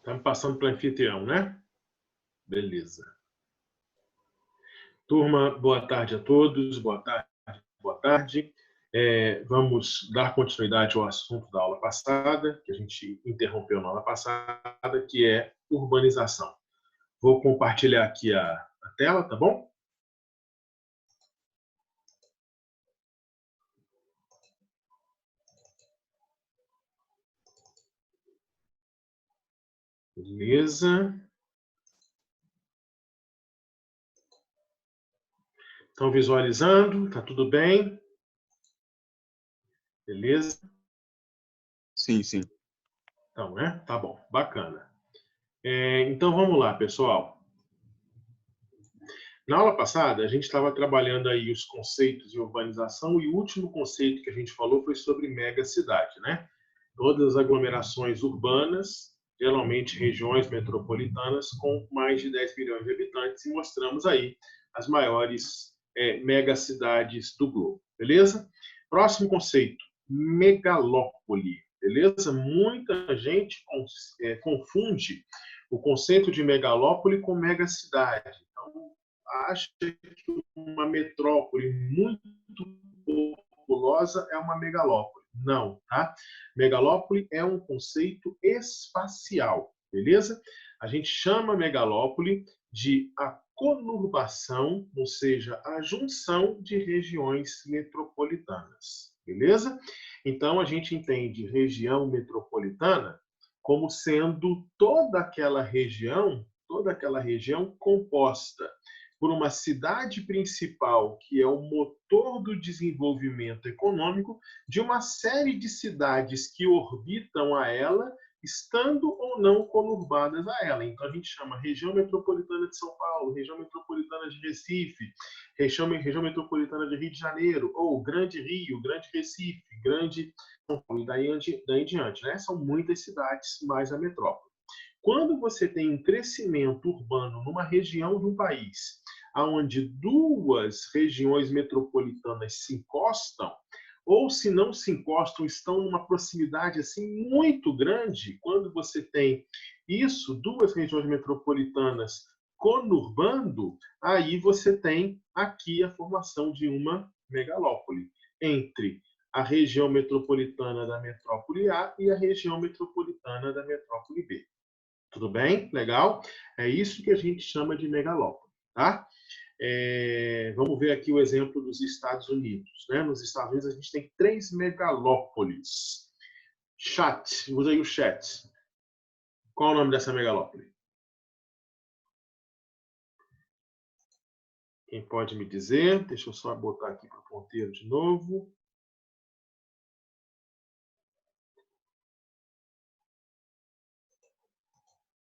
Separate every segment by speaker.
Speaker 1: Tá me passando para o anfitrião, né? Beleza. Turma, boa tarde a todos. Boa tarde, boa tarde. Vamos dar continuidade ao assunto da aula passada, que a gente interrompeu na aula passada, que é urbanização. Vou compartilhar aqui a tela, tá bom? Beleza. Estão visualizando? Tá tudo bem? Beleza?
Speaker 2: Sim, sim.
Speaker 1: Então, né? Tá bom, bacana. Então, vamos lá, pessoal. Na aula passada, a gente estava trabalhando aí os conceitos de urbanização e o último conceito que a gente falou foi sobre megacidade, né? Todas as aglomerações urbanas, geralmente regiões metropolitanas com mais de 10 milhões de habitantes, e mostramos aí as maiores megacidades do globo, beleza? Próximo conceito, megalópole, beleza? Muita gente confunde o conceito de megalópole com megacidade. Então, acha que uma metrópole muito populosa é uma megalópole. Não, tá? Megalópole é um conceito espacial, beleza? A gente chama megalópole de a conurbação, ou seja, a junção de regiões metropolitanas, beleza? Então, a gente entende região metropolitana como sendo toda aquela região composta por uma cidade principal, que é o motor do desenvolvimento econômico, de uma série de cidades que orbitam a ela, estando ou não conurbadas a ela. Então, a gente chama região metropolitana de São Paulo, região metropolitana de Recife, região metropolitana de Rio de Janeiro, ou Grande Rio, Grande Recife, Grande São Paulo, e daí em diante, né? São muitas cidades mais a metrópole. Quando você tem um crescimento urbano numa região do país, onde duas regiões metropolitanas se encostam, ou se não se encostam, estão numa proximidade assim muito grande, quando você tem isso, duas regiões metropolitanas conurbando, aí você tem aqui a formação de uma megalópole entre a região metropolitana da metrópole A e a região metropolitana da metrópole B. Tudo bem? Legal? É isso que a gente chama de megalópole, tá? Vamos ver aqui o exemplo dos Estados Unidos, né? Nos Estados Unidos a gente tem 3 megalópolis. Chat, usa aí o chat. Qual é o nome dessa megalópole? Quem pode me dizer? Deixa eu só botar aqui para o ponteiro de novo.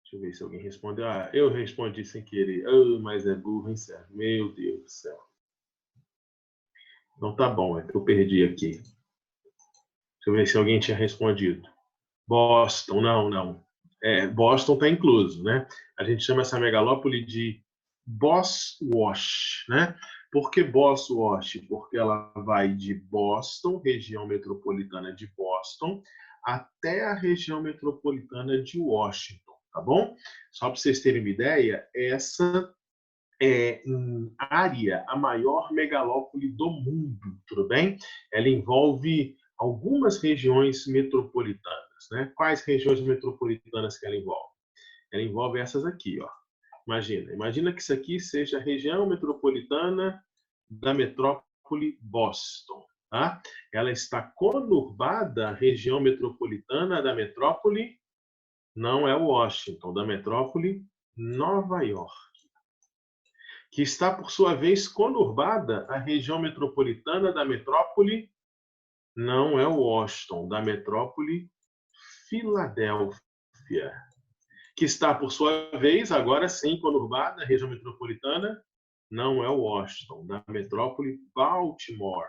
Speaker 1: Deixa eu ver se alguém respondeu. Ah, eu respondi sem querer. Oh, mas é burro, hein, Sérgio? Meu Deus do céu. Não tá bom, é que eu perdi aqui. Deixa eu ver se alguém tinha respondido. Boston, não. Boston está incluso, né? A gente chama essa megalópole de Boswash, né? Por que Boswash? Porque ela vai de Boston, região metropolitana de Boston, até a região metropolitana de Washington, tá bom? Só para vocês terem uma ideia, essa é, em área, a maior megalópole do mundo, tudo bem? Ela envolve algumas regiões metropolitanas, né? Quais regiões metropolitanas que ela envolve? Ela envolve essas aqui, ó. Imagina que isso aqui seja a região metropolitana da metrópole Boston, tá? Ela está conurbada, a região metropolitana da metrópole não é Washington, da metrópole Nova York, que está, por sua vez, conurbada a região metropolitana da metrópole, não é Washington, da metrópole Filadélfia, que está, por sua vez, agora sim, conurbada a região metropolitana, não é Washington, da metrópole Baltimore,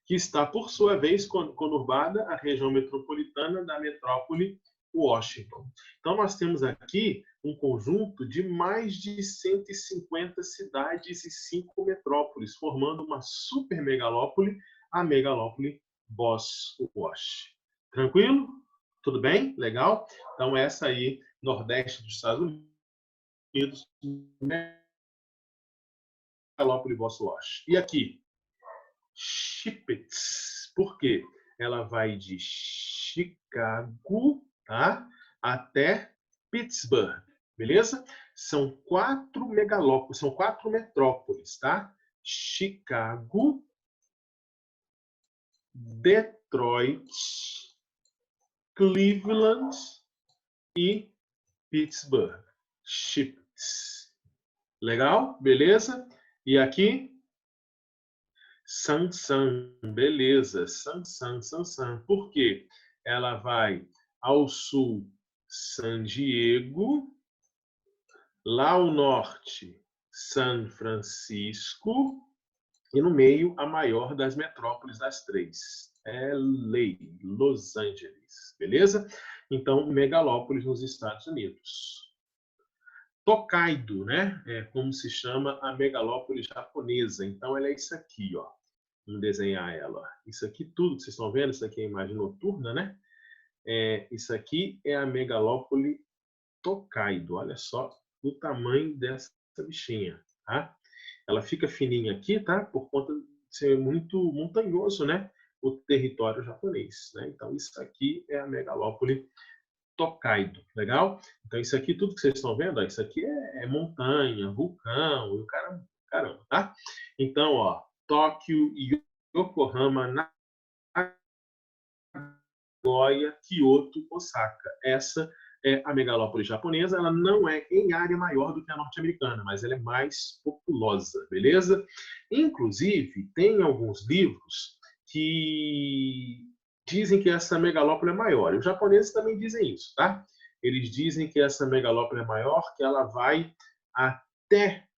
Speaker 1: que está, por sua vez, conurbada a região metropolitana da metrópole Washington. Então, nós temos aqui um conjunto de mais de 150 cidades e 5 metrópoles, formando uma super megalópole, a megalópole Boswash. Tranquilo? Tudo bem? Legal? Então, essa aí nordeste dos Estados Unidos, megalópole Boswash. E aqui, Chippewa. Por quê? Ela vai de Chicago, tá, até Pittsburgh, beleza? São 4 megalópolis, são 4 metrópoles, tá? Chicago, Detroit, Cleveland e Pittsburgh. Chippewa. Legal? Beleza? E aqui, Sansan, beleza, Sansan. Por quê? Ela vai ao sul, San Diego, lá ao norte, São Francisco, e no meio, a maior das metrópoles das 3, LA, Los Angeles, beleza? Então, megalópolis nos Estados Unidos. Tokaido, né? É como se chama a megalópole japonesa. Então, ela é isso aqui, ó. Vamos desenhar ela. Isso aqui tudo que vocês estão vendo, isso aqui é a imagem noturna, né? Isso aqui é a megalópole Tokaido. Olha só o tamanho dessa bichinha, tá? Ela fica fininha aqui, tá? Por conta de ser muito montanhoso, né? O território japonês, né? Então, isso aqui é a megalópole Tokaido, legal? Então, isso aqui, tudo que vocês estão vendo, ó, isso aqui é montanha, vulcão, e o caramba, tá? Então, ó, Tóquio, Yokohama, Nagoya, Kyoto, Osaka. Essa é a megalópole japonesa. Ela não é em área maior do que a norte-americana, mas ela é mais populosa, beleza? Inclusive, tem alguns livros que dizem que essa megalópole é maior. E os japoneses também dizem isso, tá? Eles dizem que essa megalópole é maior, que ela vai até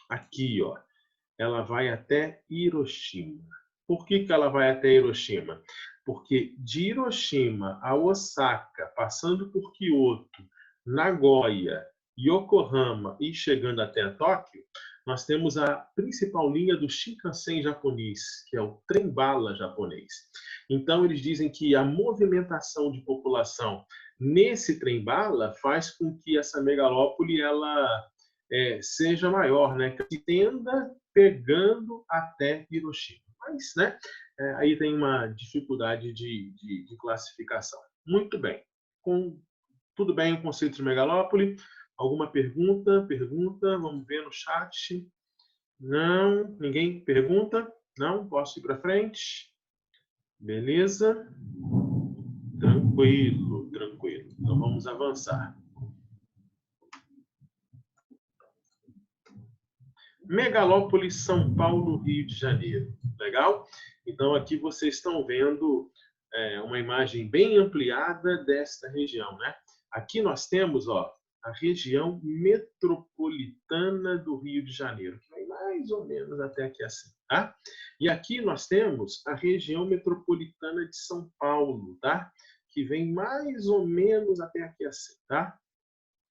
Speaker 1: aqui, ó. Ela vai até Hiroshima. Por que ela vai até Hiroshima? Porque de Hiroshima a Osaka, passando por Kyoto, Nagoya, Yokohama e chegando até Tóquio, nós temos a principal linha do Shinkansen japonês, que é o trem-bala japonês. Então, eles dizem que a movimentação de população nesse trem-bala faz com que essa megalópole ela seja maior, né? Que tenda pegando até Hiroshima. Mas, né? Aí tem uma dificuldade de classificação. Muito bem. Tudo bem o conceito de megalópole? Alguma pergunta? Vamos ver no chat. Não? Ninguém pergunta? Não? Posso ir para frente? Beleza? Tranquilo. Então vamos avançar. Megalópole, São Paulo, Rio de Janeiro. Legal? Então, aqui vocês estão vendo uma imagem bem ampliada desta região, né? Aqui nós temos, ó, a região metropolitana do Rio de Janeiro, que vai mais ou menos até aqui assim, tá? E aqui nós temos a região metropolitana de São Paulo, tá? Que vem mais ou menos até aqui assim, tá?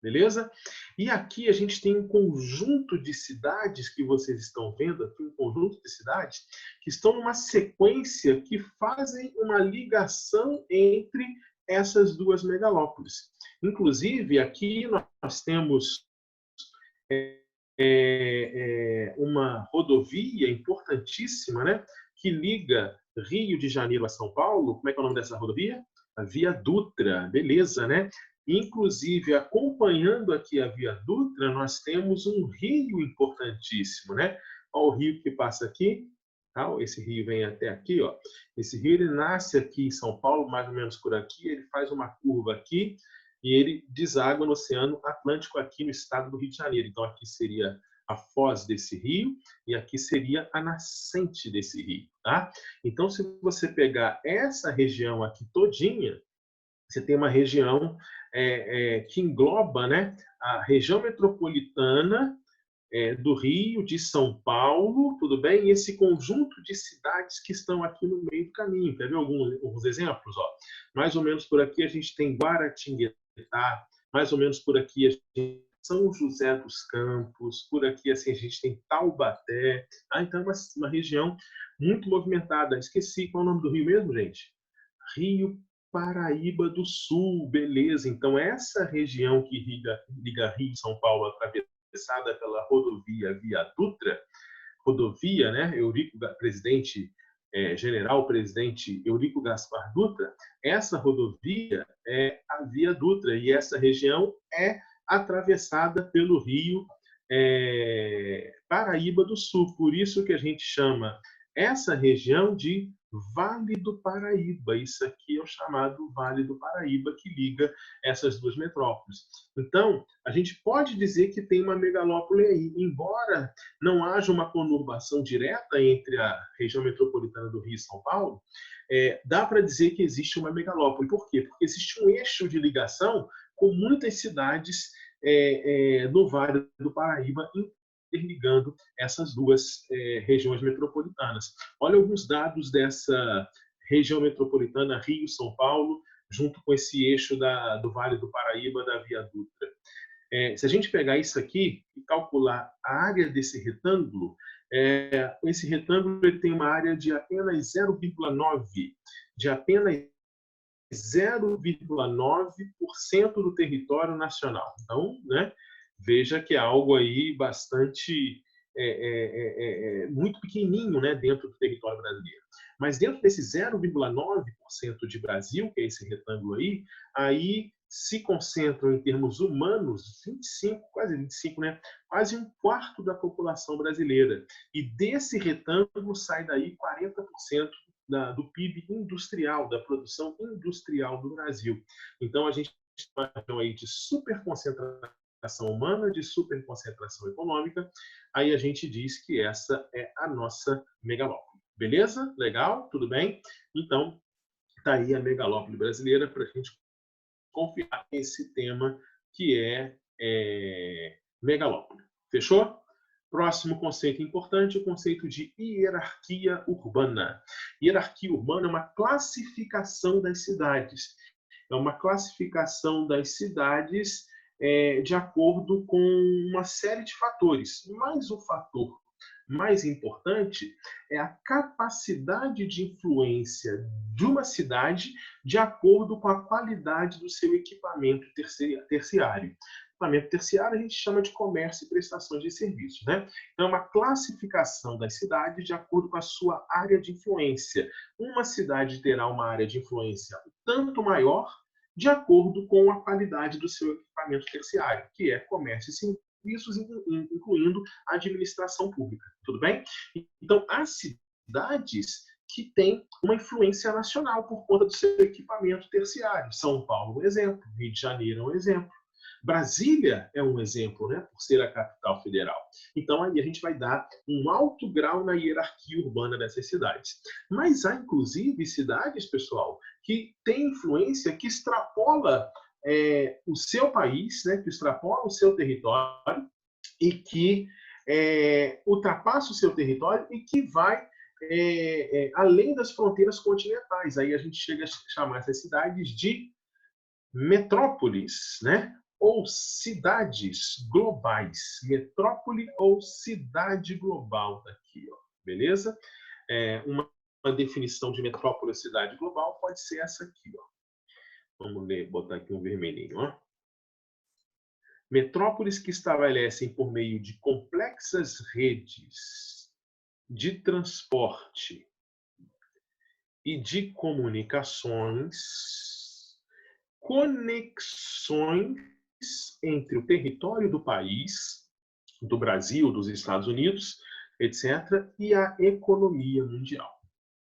Speaker 1: Beleza? E aqui a gente tem um conjunto de cidades que vocês estão vendo, aqui um conjunto de cidades que estão numa sequência que fazem uma ligação entre essas duas megalópolis. Inclusive, aqui nós temos uma rodovia importantíssima, né, que liga Rio de Janeiro a São Paulo. Como é que é o nome dessa rodovia? A Via Dutra, beleza, né? Inclusive, acompanhando aqui a Via Dutra, nós temos um rio importantíssimo, né? Olha o rio que passa aqui. Tá? Esse rio vem até aqui, ó. Esse rio ele nasce aqui em São Paulo, mais ou menos por aqui. Ele faz uma curva aqui e ele deságua no Oceano Atlântico aqui no estado do Rio de Janeiro. Então, aqui seria a foz desse rio e aqui seria a nascente desse rio, tá? Então, se você pegar essa região aqui todinha, você tem uma região que engloba, né, a região metropolitana do Rio, de São Paulo, tudo bem? E esse conjunto de cidades que estão aqui no meio do caminho. Quer ver alguns exemplos? Ó? Mais ou menos por aqui a gente tem Guaratinguetá, mais ou menos por aqui a gente tem São José dos Campos, por aqui assim, a gente tem Taubaté. Tá? Então, é uma região muito movimentada. Esqueci qual é o nome do rio mesmo, gente? Rio Paraíba do Sul, beleza. Então, essa região que liga Rio e São Paulo, atravessada pela rodovia Via Dutra, rodovia, né, General Presidente Eurico Gaspar Dutra, essa rodovia é a Via Dutra, e essa região é atravessada pelo rio Paraíba do Sul. Por isso que a gente chama essa região de Vale do Paraíba. Isso aqui é o chamado Vale do Paraíba, que liga essas duas metrópoles. Então, a gente pode dizer que tem uma megalópole aí, embora não haja uma conurbação direta entre a região metropolitana do Rio e São Paulo, dá para dizer que existe uma megalópole. Por quê? Porque existe um eixo de ligação com muitas cidades no Vale do Paraíba, interligando essas duas regiões metropolitanas. Olha alguns dados dessa região metropolitana Rio-São Paulo, junto com esse eixo do Vale do Paraíba, da Via Dutra. Se a gente pegar isso aqui e calcular a área desse retângulo, esse retângulo ele tem uma área de apenas 0,9%, de apenas 0,9% do território nacional. Então, né, veja que é algo aí bastante muito pequenininho, né, dentro do território brasileiro. Mas dentro desse 0,9% de Brasil, que é esse retângulo aí se concentram em termos humanos 25, quase 25, né, quase um quarto da população brasileira. E desse retângulo sai daí 40% do PIB industrial, da produção industrial do Brasil. Então, a gente tem uma aí de superconcentração humana, de superconcentração econômica, aí a gente diz que essa é a nossa megalópole. Beleza? Legal? Tudo bem? Então, está aí a megalópole brasileira para a gente confiar nesse tema que é megalópole. Fechou? Próximo conceito importante, o conceito de hierarquia urbana. Hierarquia urbana é uma classificação das cidades. É uma classificação das cidades de acordo com uma série de fatores. Mas o fator mais importante é a capacidade de influência de uma cidade de acordo com a qualidade do seu equipamento terciário. Equipamento terciário a gente chama de comércio e prestações de serviços, né? Então, é uma classificação das cidades de acordo com a sua área de influência. Uma cidade terá uma área de influência tanto maior de acordo com a qualidade do seu equipamento terciário, que é comércio e serviços, incluindo a administração pública. Tudo bem? Então, há cidades que têm uma influência nacional por conta do seu equipamento terciário. São Paulo é um exemplo, Rio de Janeiro é um exemplo. Brasília é um exemplo, né, por ser a capital federal. Então, aí a gente vai dar um alto grau na hierarquia urbana dessas cidades. Mas há, inclusive, cidades, pessoal, que têm influência que extrapola o seu país, né, que extrapola o seu território e que ultrapassa o seu território e que vai além das fronteiras continentais. Aí a gente chega a chamar essas cidades de metrópoles, né? Ou cidades globais. Metrópole ou cidade global daqui, ó. Beleza? Uma definição de metrópole ou cidade global pode ser essa aqui, ó. Vamos botar aqui um vermelhinho, ó. Metrópoles que estabelecem por meio de complexas redes de transporte e de comunicações, conexões entre o território do país, do Brasil, dos Estados Unidos, etc., e a economia mundial.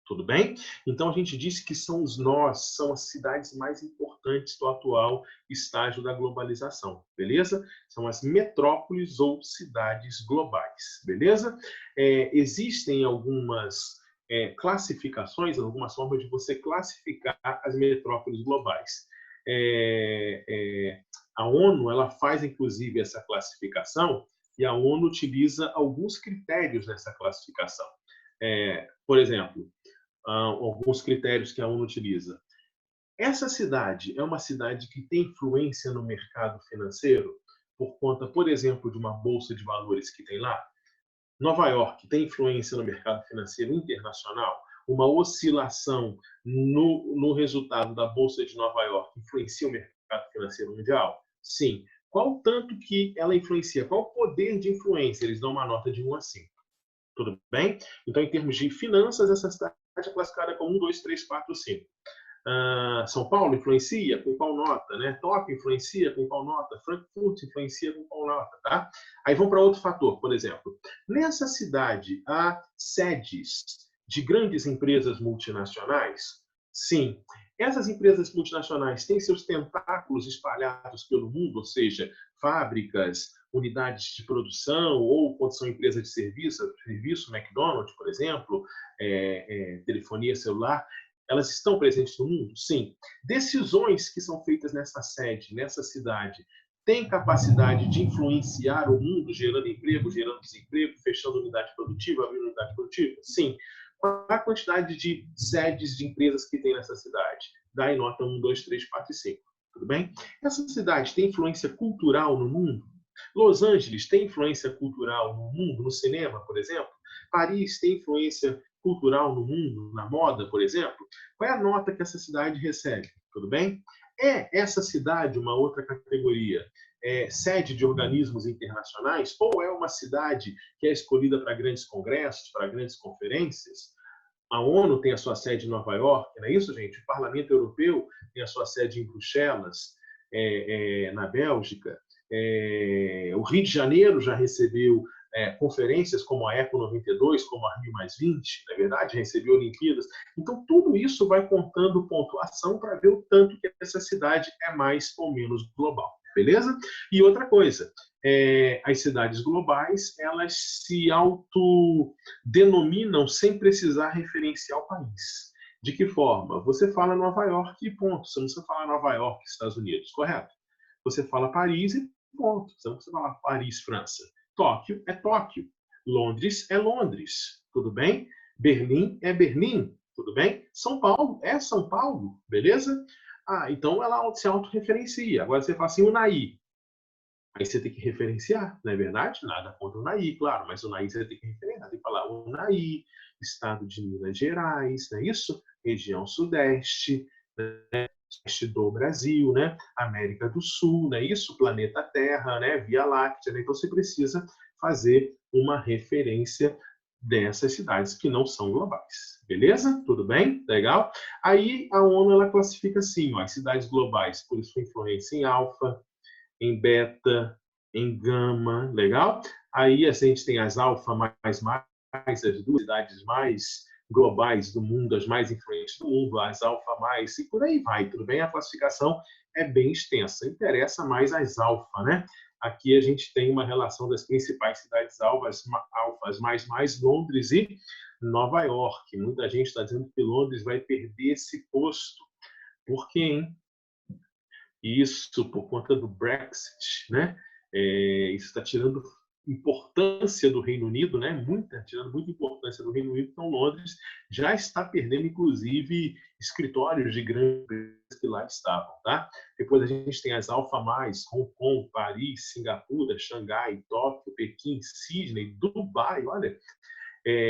Speaker 1: Tudo bem? Então, a gente disse que são as cidades mais importantes do atual estágio da globalização, beleza? São as metrópoles ou cidades globais, beleza? Existem algumas classificações, algumas formas de você classificar as metrópoles globais. A ONU ela faz, inclusive, essa classificação e a ONU utiliza alguns critérios nessa classificação. Por exemplo, alguns critérios que a ONU utiliza. Essa cidade é uma cidade que tem influência no mercado financeiro por conta, por exemplo, de uma bolsa de valores que tem lá? Nova York tem influência no mercado financeiro internacional? uma oscilação no resultado da Bolsa de Nova York influencia o mercado financeiro mundial? Sim. Qual o tanto que ela influencia? Qual o poder de influência? Eles dão uma nota de 1 a 5. Tudo bem? Então, em termos de finanças, essa cidade é classificada como 1, 2, 3, 4, 5. São Paulo influencia com qual nota, né? Tóquio influencia com qual nota, Frankfurt influencia com qual nota, tá? Aí vamos para outro fator, por exemplo. Nessa cidade há sedes de grandes empresas multinacionais? Sim. Essas empresas multinacionais têm seus tentáculos espalhados pelo mundo, ou seja, fábricas, unidades de produção, ou quando são empresas de serviço, McDonald's, por exemplo, telefonia celular, elas estão presentes no mundo? Sim. Decisões que são feitas nessa sede, nessa cidade, têm capacidade de influenciar o mundo, gerando emprego, gerando desemprego, fechando unidade produtiva, abrindo unidade produtiva? Sim. Qual a quantidade de sedes de empresas que tem nessa cidade? Dá em nota 1, 2, 3, 4 e 5. Tudo bem? Essa cidade tem influência cultural no mundo? Los Angeles tem influência cultural no mundo, no cinema, por exemplo? Paris tem influência cultural no mundo, na moda, por exemplo? Qual é a nota que essa cidade recebe? Tudo bem? É essa cidade uma outra categoria? Sede de organismos internacionais? Ou é uma cidade que é escolhida para grandes congressos, para grandes conferências? A ONU tem a sua sede em Nova York, não é isso, gente? O Parlamento Europeu tem a sua sede em Bruxelas, na Bélgica. O Rio de Janeiro já recebeu conferências como a Eco 92, como a Rio+20, na verdade, recebeu Olimpíadas. Então, tudo isso vai contando pontuação para ver o tanto que essa cidade é mais ou menos global, beleza? E outra coisa, as cidades globais, elas se autodenominam sem precisar referenciar o país. De que forma? Você fala Nova York e ponto. Você não precisa falar Nova York, Estados Unidos, correto? Você fala Paris e ponto. Você não precisa falar Paris, França. Tóquio é Tóquio. Londres é Londres. Tudo bem? Berlim é Berlim. Tudo bem? São Paulo é São Paulo. Beleza? Então ela se autorreferencia. Agora você fala assim, Unai. Aí você tem que referenciar, não é verdade? Nada contra o Unai, claro, mas o Unai você tem que referenciar. Tem que falar Unai, estado de Minas Gerais, não é isso? Região Sudeste, né? Oeste do Brasil, né? América do Sul, não é isso? Planeta Terra, né? Via Láctea, né? Então você precisa fazer uma referência dessas cidades que não são globais. Beleza? Tudo bem? Legal? Aí a ONU ela classifica assim, ó, as cidades globais por sua influência em alfa, em beta, em gama, legal? Aí a gente tem as alfa mais, as duas cidades mais globais do mundo, as mais influentes do mundo, as alfa mais, e por aí vai, tudo bem? A classificação é bem extensa, interessa mais as alfa, né? Aqui a gente tem uma relação das principais cidades alfas mais Londres e Nova York. Muita gente está dizendo que Londres vai perder esse posto. Por quê, hein? Isso por conta do Brexit, né? Isso está tirando importância do Reino Unido, né? Tirando muita importância do Reino Unido. Então, Londres já está perdendo, inclusive, escritórios de grandes empresas que lá estavam, tá? Depois a gente tem as Alfa Mais, Hong Kong, Paris, Singapura, Xangai, Tóquio, Pequim, Sydney, Dubai, olha.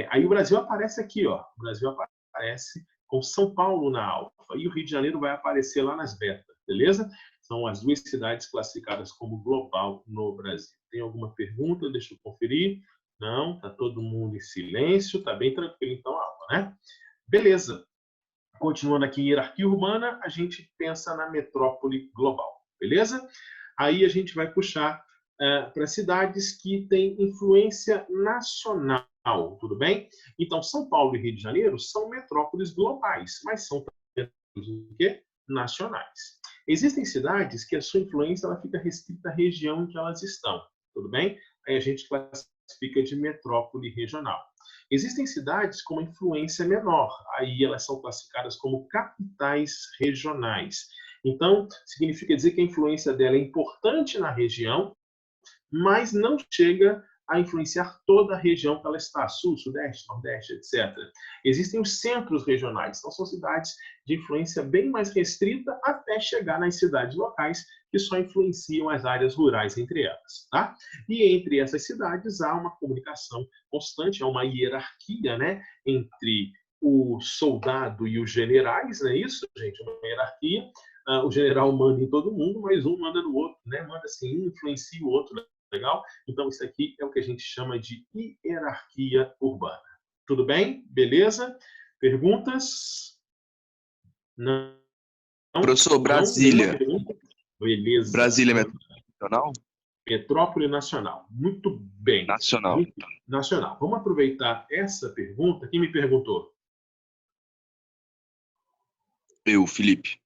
Speaker 1: Aí o Brasil aparece aqui, ó. O Brasil aparece com São Paulo na Alfa e o Rio de Janeiro vai aparecer lá nas Beta, beleza? São as duas cidades classificadas como global no Brasil. Tem alguma pergunta? Deixa eu conferir. Não, tá todo mundo em silêncio, tá bem tranquilo então a aula, né? Beleza. Continuando aqui em hierarquia urbana, a gente pensa na metrópole global, beleza? Aí a gente vai puxar para cidades que têm influência nacional, tudo bem? Então, São Paulo e Rio de Janeiro são metrópoles globais, mas são nacionais. Existem cidades que a sua influência ela fica restrita à região em que elas estão, tudo bem? Aí a gente classifica de metrópole regional. Existem cidades com uma influência menor, aí elas são classificadas como capitais regionais. Então, significa dizer que a influência dela é importante na região, mas não chega a influenciar toda a região que ela está, sul, sudeste, nordeste, etc. Existem os centros regionais, então são cidades de influência bem mais restrita até chegar nas cidades locais, que só influenciam as áreas rurais entre elas, tá? E entre essas cidades há uma comunicação constante, há uma hierarquia, né, entre o soldado e os generais, não é isso, gente? Uma hierarquia. O general manda em todo mundo, mas um manda no outro, né? Manda assim, um influencia o outro, né? Legal? Então, isso aqui é o que a gente chama de hierarquia urbana. Tudo bem? Beleza? Perguntas? Não?
Speaker 2: Professor,
Speaker 1: Não? Nenhuma
Speaker 2: Brasília.
Speaker 1: pergunta? Beleza.
Speaker 2: Brasília é nacional?
Speaker 1: Metrópole nacional. Muito bem.
Speaker 2: Nacional.
Speaker 1: Muito nacional. Vamos aproveitar essa pergunta. Quem me perguntou?
Speaker 2: Eu, Felipe.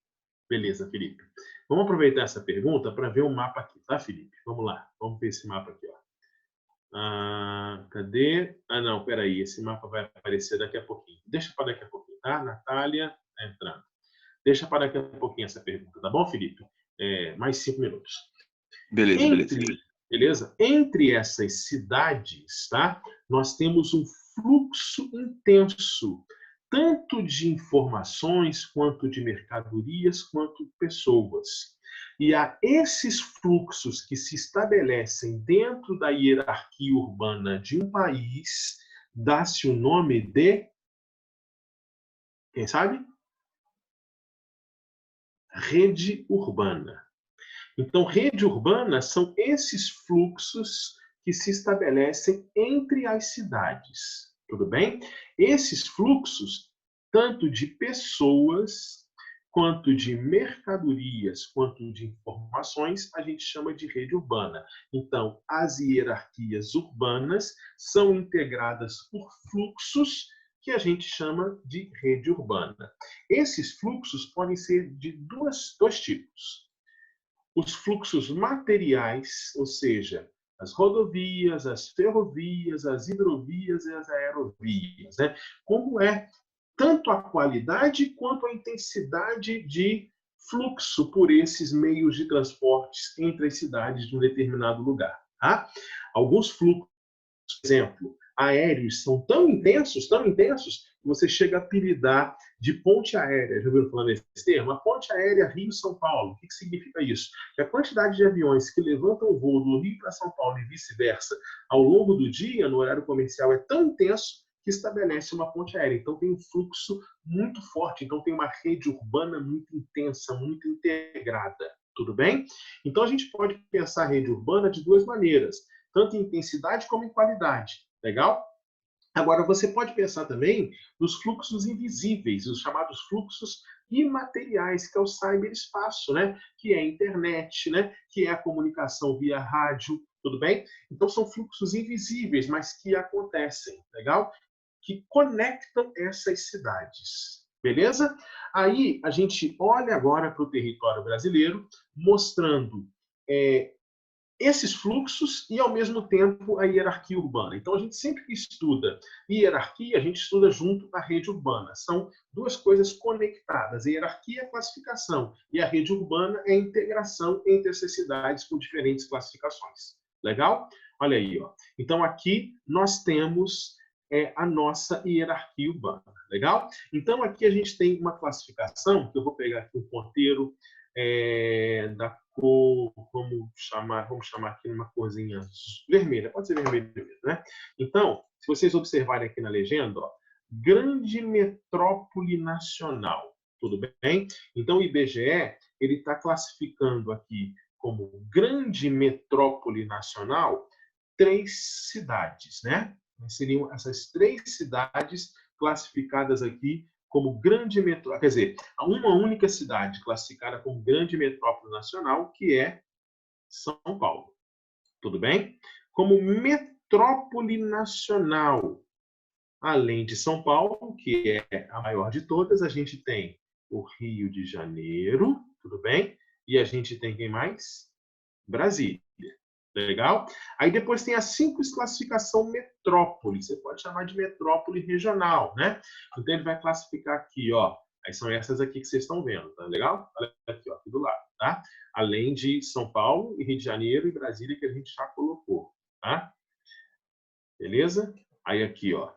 Speaker 1: Beleza, Felipe. Vamos aproveitar essa pergunta para ver o mapa aqui, tá, Felipe? Vamos lá. Vamos ver esse mapa aqui, ó. Cadê? Não, peraí. Esse mapa vai aparecer daqui a pouquinho. Deixa para daqui a pouquinho, tá? Natália tá entrando. Deixa para daqui a pouquinho essa pergunta, tá bom, Felipe? Mais 5 minutos.
Speaker 2: Beleza, beleza.
Speaker 1: Beleza? Entre essas cidades, tá? Nós temos um fluxo intenso, tanto de informações, quanto de mercadorias, quanto de pessoas. E a esses fluxos que se estabelecem dentro da hierarquia urbana de um país, dá-se o nome de, quem sabe? Rede urbana. Então, rede urbana são esses fluxos que se estabelecem entre as cidades. Tudo bem? Esses fluxos, tanto de pessoas, quanto de mercadorias, quanto de informações, a gente chama de rede urbana. Então, as hierarquias urbanas são integradas por fluxos que a gente chama de rede urbana. Esses fluxos podem ser de dois tipos. Os fluxos materiais, ou seja, as rodovias, as ferrovias, as hidrovias e as aerovias, né? Como é tanto a qualidade quanto a intensidade de fluxo por esses meios de transportes entre as cidades de um determinado lugar. Tá? Alguns fluxos, por exemplo, aéreos são tão intensos, que você chega a apelidar de ponte aérea. Já ouviram falar nesse termo? A ponte aérea Rio-São Paulo. O que significa isso? Que a quantidade de aviões que levantam o voo do Rio para São Paulo e vice-versa ao longo do dia, no horário comercial, é tão intenso que estabelece uma ponte aérea. Então, tem um fluxo muito forte. Então, tem uma rede urbana muito intensa, muito integrada. Tudo bem? Então, a gente pode pensar a rede urbana de duas maneiras, tanto em intensidade como em qualidade. Legal? Agora, você pode pensar também nos fluxos invisíveis, os chamados fluxos imateriais, que é o cyberespaço, né? Que é a internet, né? Que é a comunicação via rádio, tudo bem? Então, são fluxos invisíveis, mas que acontecem, legal? Que conectam essas cidades. Beleza? Aí a gente olha agora para o território brasileiro, mostrando esses fluxos e, ao mesmo tempo, a hierarquia urbana. Então, a gente sempre que estuda hierarquia, a gente estuda junto à rede urbana. São duas coisas conectadas. A hierarquia é a classificação e a rede urbana é a integração entre essas cidades com diferentes classificações. Legal? Olha aí. Ó. Então, aqui nós temos a nossa hierarquia urbana. Legal? Então, aqui a gente tem uma classificação, que eu vou pegar aqui um ponteiro da cor, vamos chamar aqui uma corzinha vermelha, pode ser vermelha mesmo, né? Então, se vocês observarem aqui na legenda, ó, grande metrópole nacional, tudo bem? Então, o IBGE, ele está classificando aqui como grande metrópole nacional 3 cidades, né? Seriam essas 3 cidades classificadas aqui como grande metrópole, quer dizer, uma única cidade classificada como grande metrópole nacional, que é São Paulo. Tudo bem? Como metrópole nacional, além de São Paulo, que é a maior de todas, a gente tem o Rio de Janeiro, tudo bem? E a gente tem quem mais? Brasília. Legal? Aí depois tem a simples classificação metrópole. Você pode chamar de metrópole regional, né? Então ele vai classificar aqui, ó. Aí são essas aqui que vocês estão vendo, tá legal? Olha aqui, ó, aqui do lado, tá? Além de São Paulo, e Rio de Janeiro e Brasília, que a gente já colocou, tá? Beleza? Aí aqui, ó.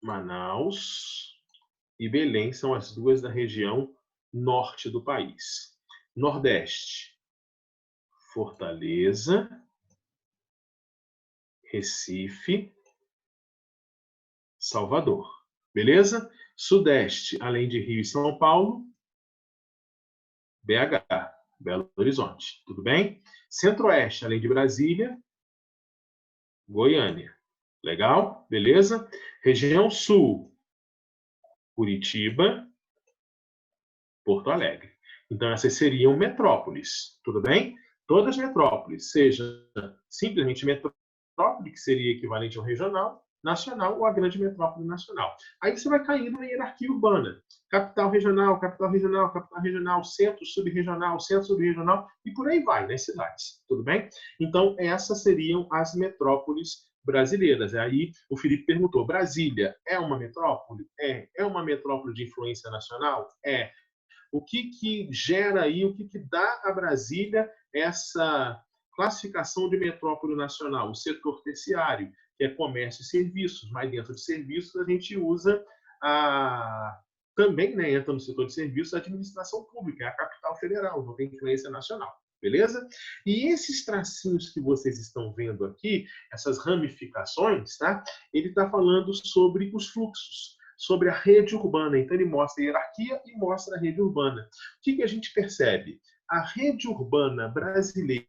Speaker 1: Manaus e Belém são as duas da região norte do país. Nordeste, Fortaleza, Recife, Salvador. Beleza? Sudeste, além de Rio e São Paulo, BH, Belo Horizonte. Tudo bem? Centro-Oeste, além de Brasília, Goiânia. Legal? Beleza? Região Sul, Curitiba, Porto Alegre. Então, essas seriam metrópoles. Tudo bem? Todas metrópoles, seja simplesmente metrópole, que seria equivalente ao regional, nacional ou a grande metrópole nacional. Aí você vai caindo na hierarquia urbana. Capital regional, capital regional, capital regional, centro subregional, e por aí vai, nas cidades. Tudo bem? Então, essas seriam as metrópoles brasileiras. Aí o Felipe perguntou, Brasília é uma metrópole? É. É uma metrópole de influência nacional? É. O que gera aí, o que dá a Brasília essa classificação de metrópole nacional? O setor terciário, que é comércio e serviços, mas dentro de serviços a gente usa também, né, entra no setor de serviços a administração pública, é a capital federal, não tem influência nacional. Beleza? E esses tracinhos que vocês estão vendo aqui, essas ramificações, tá? Ele está falando sobre os fluxos, sobre a rede urbana. Então, ele mostra a hierarquia e mostra a rede urbana. O que a gente percebe? A rede urbana brasileira,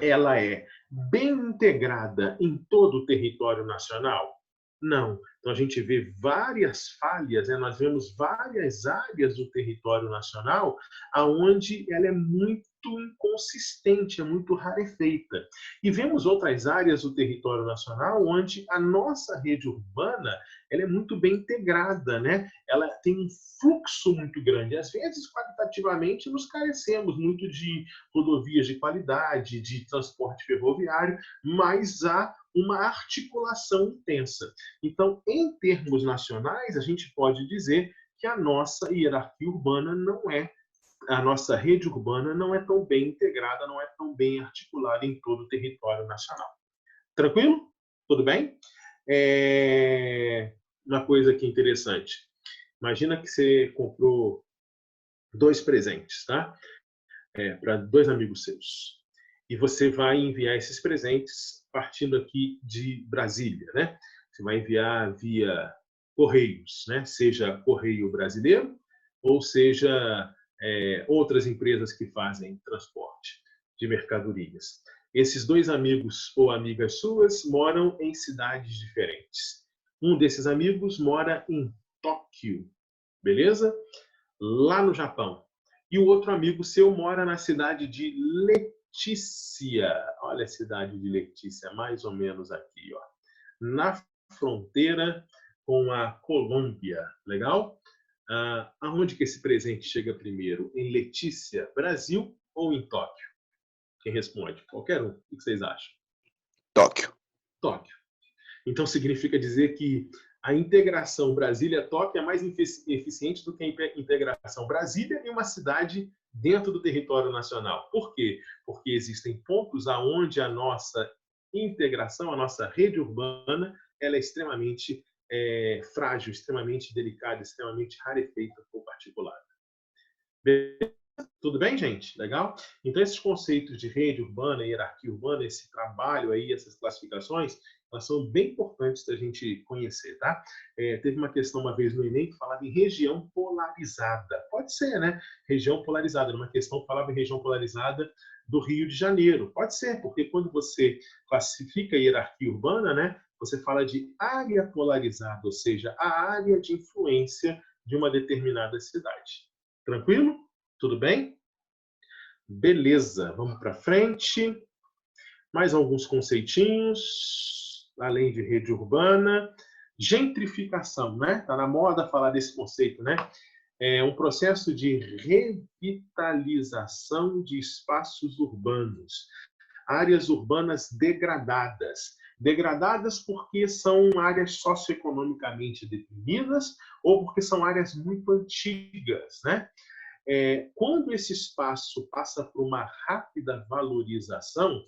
Speaker 1: ela é bem integrada em todo o território nacional? Não. Então, a gente vê várias falhas, né? Nós vemos várias áreas do território nacional onde ela é muito inconsistente, é muito rarefeita. E vemos outras áreas do território nacional onde a nossa rede urbana ela é muito bem integrada, né? Ela tem um fluxo muito grande. Às vezes, qualitativamente, nos carecemos muito de rodovias de qualidade, de transporte ferroviário, mas há uma articulação intensa. Então, em termos nacionais, a gente pode dizer que a nossa hierarquia urbana não é, a nossa rede urbana não é tão bem integrada, não é tão bem articulada em todo o território nacional. Tranquilo? Tudo bem? Uma coisa aqui interessante. Imagina que você comprou 2 presentes, tá? Para 2 amigos seus. E você vai enviar esses presentes partindo aqui de Brasília, né? Você vai enviar via Correios, né? Seja Correio Brasileiro ou seja outras empresas que fazem transporte de mercadorias. Esses 2 amigos ou amigas suas moram em cidades diferentes. Um desses amigos mora em Tóquio, beleza? Lá no Japão. E o outro amigo seu mora na cidade de Letícia. Olha a cidade de Letícia, mais ou menos aqui, ó, na fronteira com a Colômbia. Legal? Aonde que esse presente chega primeiro? Em Letícia, Brasil ou em Tóquio? Quem responde? Qualquer um. O que vocês acham?
Speaker 2: Tóquio.
Speaker 1: Tóquio. Então, significa dizer que a integração Brasília-Tóquio é mais eficiente do que a integração Brasília em uma cidade dentro do território nacional. Por quê? Porque existem pontos onde a nossa integração, a nossa rede urbana, ela é extremamente frágil, extremamente delicada, extremamente rarefeita ou particular. Tudo bem, gente? Legal? Então, esses conceitos de rede urbana, hierarquia urbana, esse trabalho aí, essas classificações, elas são bem importantes da gente conhecer, tá? Teve uma questão uma vez no Enem que falava em região polarizada. Pode ser, né? Região polarizada. Numa questão que falava em região polarizada do Rio de Janeiro. Pode ser, porque quando você classifica a hierarquia urbana, né? Você fala de área polarizada, ou seja, a área de influência de uma determinada cidade. Tranquilo? Tudo bem? Beleza, vamos para frente. Mais alguns conceitinhos, além de rede urbana. Gentrificação, né? Está na moda falar desse conceito, né? É um processo de revitalização de espaços urbanos. Áreas urbanas degradadas. Degradadas porque são áreas socioeconomicamente deprimidas ou porque são áreas muito antigas, né? Quando esse espaço passa por uma rápida valorização,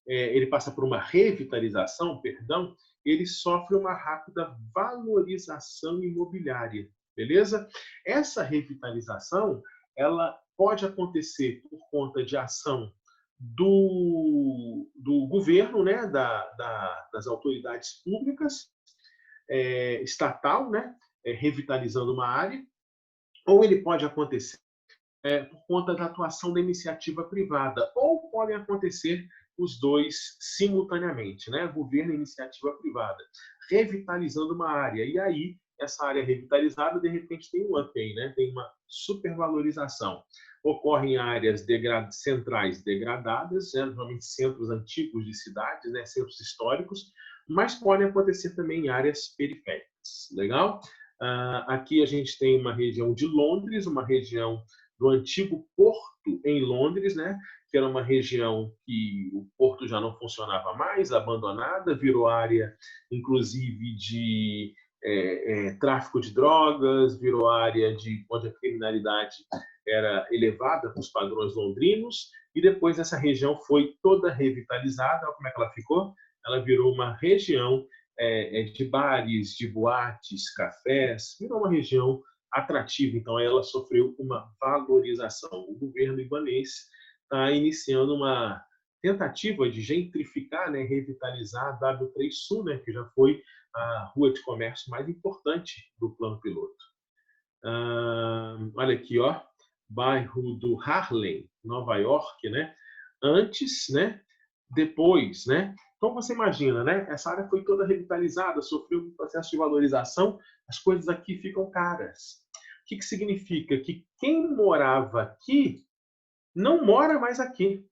Speaker 1: ele passa por uma revitalização, perdão, ele sofre uma rápida valorização imobiliária, beleza? Essa revitalização, ela pode acontecer por conta de ação do governo, né, das autoridades públicas, estatal, né, revitalizando uma área, ou ele pode acontecer por conta da atuação da iniciativa privada, ou podem acontecer os dois simultaneamente, né? Governo e iniciativa privada, revitalizando uma área. E aí, essa área revitalizada, de repente, tem um up aí, né? Tem uma supervalorização. Ocorrem áreas centrais degradadas, né? Normalmente centros antigos de cidades, né? Centros históricos, mas podem acontecer também em áreas periféricas. Legal? Aqui a gente tem uma região de Londres, uma região do antigo porto em Londres, né? Que era uma região que o porto já não funcionava mais, abandonada, virou área, inclusive, de tráfico de drogas, virou área onde a criminalidade era elevada para os padrões londrinos, e depois essa região foi toda revitalizada. Olha como é que ela ficou? Ela virou uma região de bares, de boates, cafés, virou uma região atrativa, então ela sofreu uma valorização. O governo libanês está iniciando uma tentativa de gentrificar, né, revitalizar a W3 Sul, né, que já foi a rua de comércio mais importante do plano piloto. Olha aqui, ó, bairro do Harlem, Nova York, né? Antes, né? Depois, né? Então você imagina, né? Essa área foi toda revitalizada, sofreu um processo de valorização, as coisas aqui ficam caras. O que significa? Que quem morava aqui não mora mais aqui,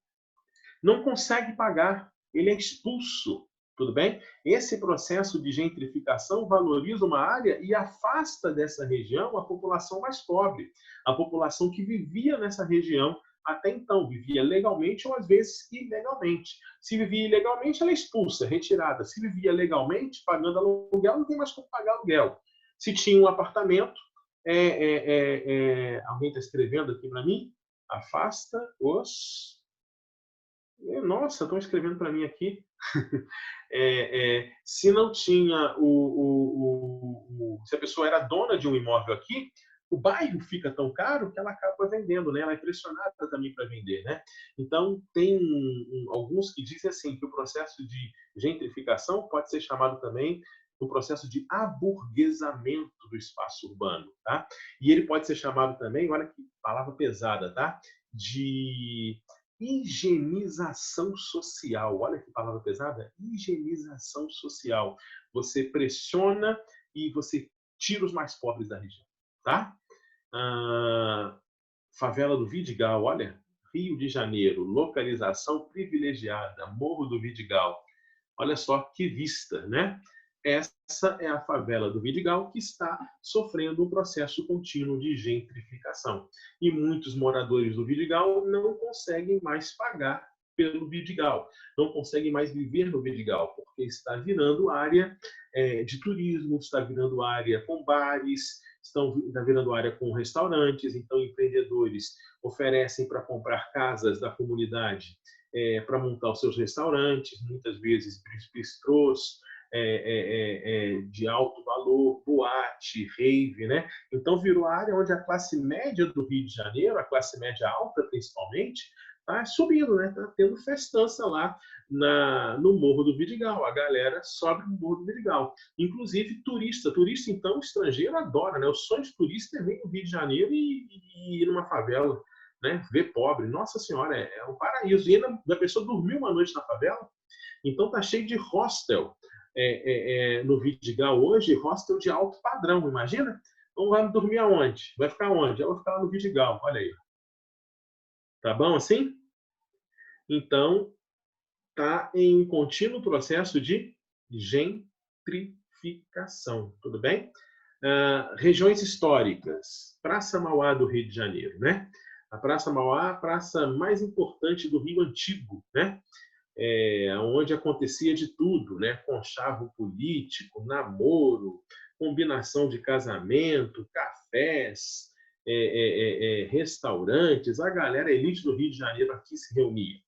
Speaker 1: não consegue pagar, ele é expulso. Tudo bem? Esse processo de gentrificação valoriza uma área e afasta dessa região a população mais pobre, a população que vivia nessa região até então, vivia legalmente ou às vezes ilegalmente. Se vivia ilegalmente, ela é expulsa, retirada. Se vivia legalmente, pagando aluguel, não tem mais como pagar aluguel. Se tinha um apartamento, alguém está escrevendo aqui para mim? Afasta os... Nossa, estão escrevendo para mim aqui. Se não tinha se a pessoa era dona de um imóvel aqui, o bairro fica tão caro que ela acaba vendendo, né? Ela é pressionada também para vender, né? Então tem alguns que dizem assim que o processo de gentrificação pode ser chamado também um processo de aburguesamento do espaço urbano, tá? E ele pode ser chamado também, olha que palavra pesada, tá? De higienização social. Olha que palavra pesada. Higienização social. Você pressiona e você tira os mais pobres da região. Tá? Favela do Vidigal, olha. Rio de Janeiro, localização privilegiada, Morro do Vidigal. Olha só que vista, né? Essa é a favela do Vidigal, que está sofrendo um processo contínuo de gentrificação. E muitos moradores do Vidigal não conseguem mais pagar pelo Vidigal, não conseguem mais viver no Vidigal, porque está virando área de turismo, está virando área com bares, está virando área com restaurantes. Então empreendedores oferecem para comprar casas da comunidade para montar os seus restaurantes, muitas vezes bistrôs, de alto valor, boate, rave, né? Então virou a área onde a classe média do Rio de Janeiro, a classe média alta principalmente, está subindo, né? Está tendo festança lá no Morro do Vidigal. A galera sobe no Morro do Vidigal. Inclusive turista. Turista, então, estrangeiro adora, né? O sonho de turista é vir no Rio de Janeiro e ir numa favela, né? Ver pobre. Nossa Senhora, é um paraíso. E ainda a pessoa dormiu uma noite na favela, então tá cheio de hostel no Vidigal hoje, hostel de alto padrão, imagina? Então vai dormir aonde? Vai ficar onde? Eu vou ficar lá no Vidigal, olha aí. Tá bom assim? Então, tá em contínuo processo de gentrificação, tudo bem? Regiões históricas, Praça Mauá do Rio de Janeiro, né? A Praça Mauá, a praça mais importante do Rio Antigo, né? Onde acontecia de tudo, né? Conchavo político, namoro, combinação de casamento, cafés, restaurantes, a galera elite do Rio de Janeiro aqui se reunia.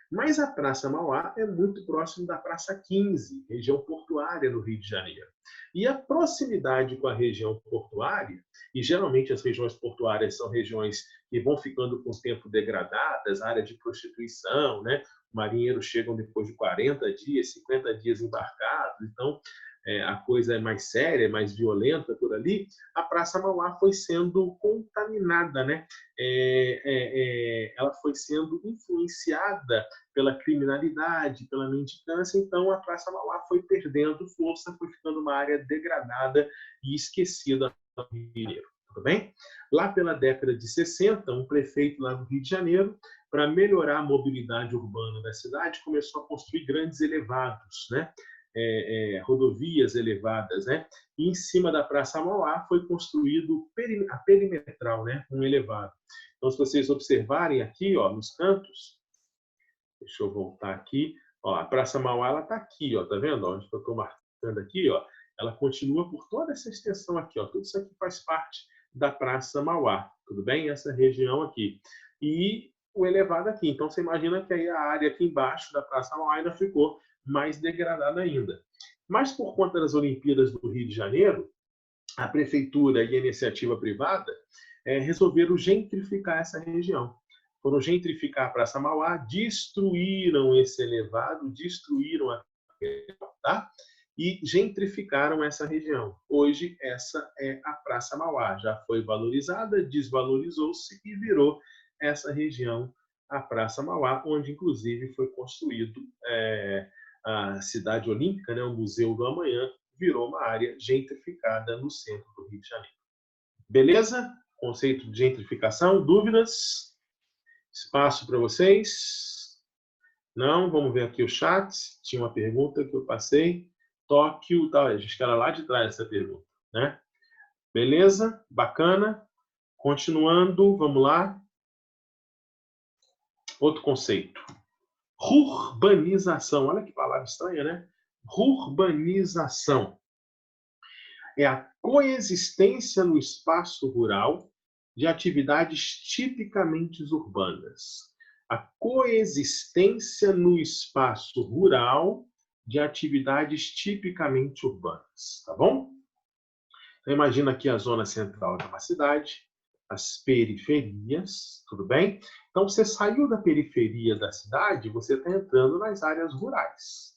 Speaker 1: Mas a Praça Mauá é muito próximo da Praça 15, região portuária no Rio de Janeiro. E a proximidade com a região portuária, e geralmente as regiões portuárias são regiões que vão ficando com o tempo degradadas, área de prostituição, né? Marinheiros chegam depois de 40 dias, 50 dias embarcados, então a coisa é mais séria, mais violenta por ali, a Praça Mauá foi sendo contaminada, né? Ela foi sendo influenciada pela criminalidade, pela mendicância, então a Praça Mauá foi perdendo força, foi ficando uma área degradada e esquecida do Rio de Janeiro. Tudo bem? Lá pela década de 60, um prefeito lá do Rio de Janeiro, para melhorar a mobilidade urbana da cidade, começou a construir grandes elevados, né? Rodovias elevadas, né? E em cima da Praça Mauá foi construído a perimetral, né? Um elevado. Então, se vocês observarem aqui, ó, nos cantos, deixa eu voltar aqui, ó, a Praça Mauá ela está aqui, ó, tá vendo? Onde eu estou marcando aqui, ó, ela continua por toda essa extensão aqui, ó, tudo isso aqui faz parte da Praça Mauá, tudo bem? Essa região aqui. E o elevado aqui. Então, você imagina que aí a área aqui embaixo da Praça Mauá ainda ficou mais degradada ainda. Mas, por conta das Olimpíadas do Rio de Janeiro, a prefeitura e a iniciativa privada resolveram gentrificar essa região. Foram gentrificar a Praça Mauá, destruíram esse elevado, destruíram a tá? E gentrificaram essa região. Hoje, essa é a Praça Mauá. Já foi valorizada, desvalorizou-se e virou essa região a Praça Mauá, onde, inclusive, foi construído a Cidade Olímpica, né, o Museu do Amanhã, virou uma área gentrificada no centro do Rio de Janeiro. Beleza? Conceito de gentrificação, dúvidas? Espaço para vocês? Não? Vamos ver aqui o chat. Tinha uma pergunta que eu passei. Tóquio, tá, acho que era lá de trás essa pergunta, né? Beleza? Bacana. Continuando, vamos lá. Outro conceito. Urbanização. Olha que palavra estranha, né? Urbanização é a coexistência no espaço rural de atividades tipicamente urbanas. A coexistência no espaço rural de atividades tipicamente urbanas, tá bom? Então, imagina aqui a zona central de uma cidade, as periferias, tudo bem? Então, você saiu da periferia da cidade, você está entrando nas áreas rurais.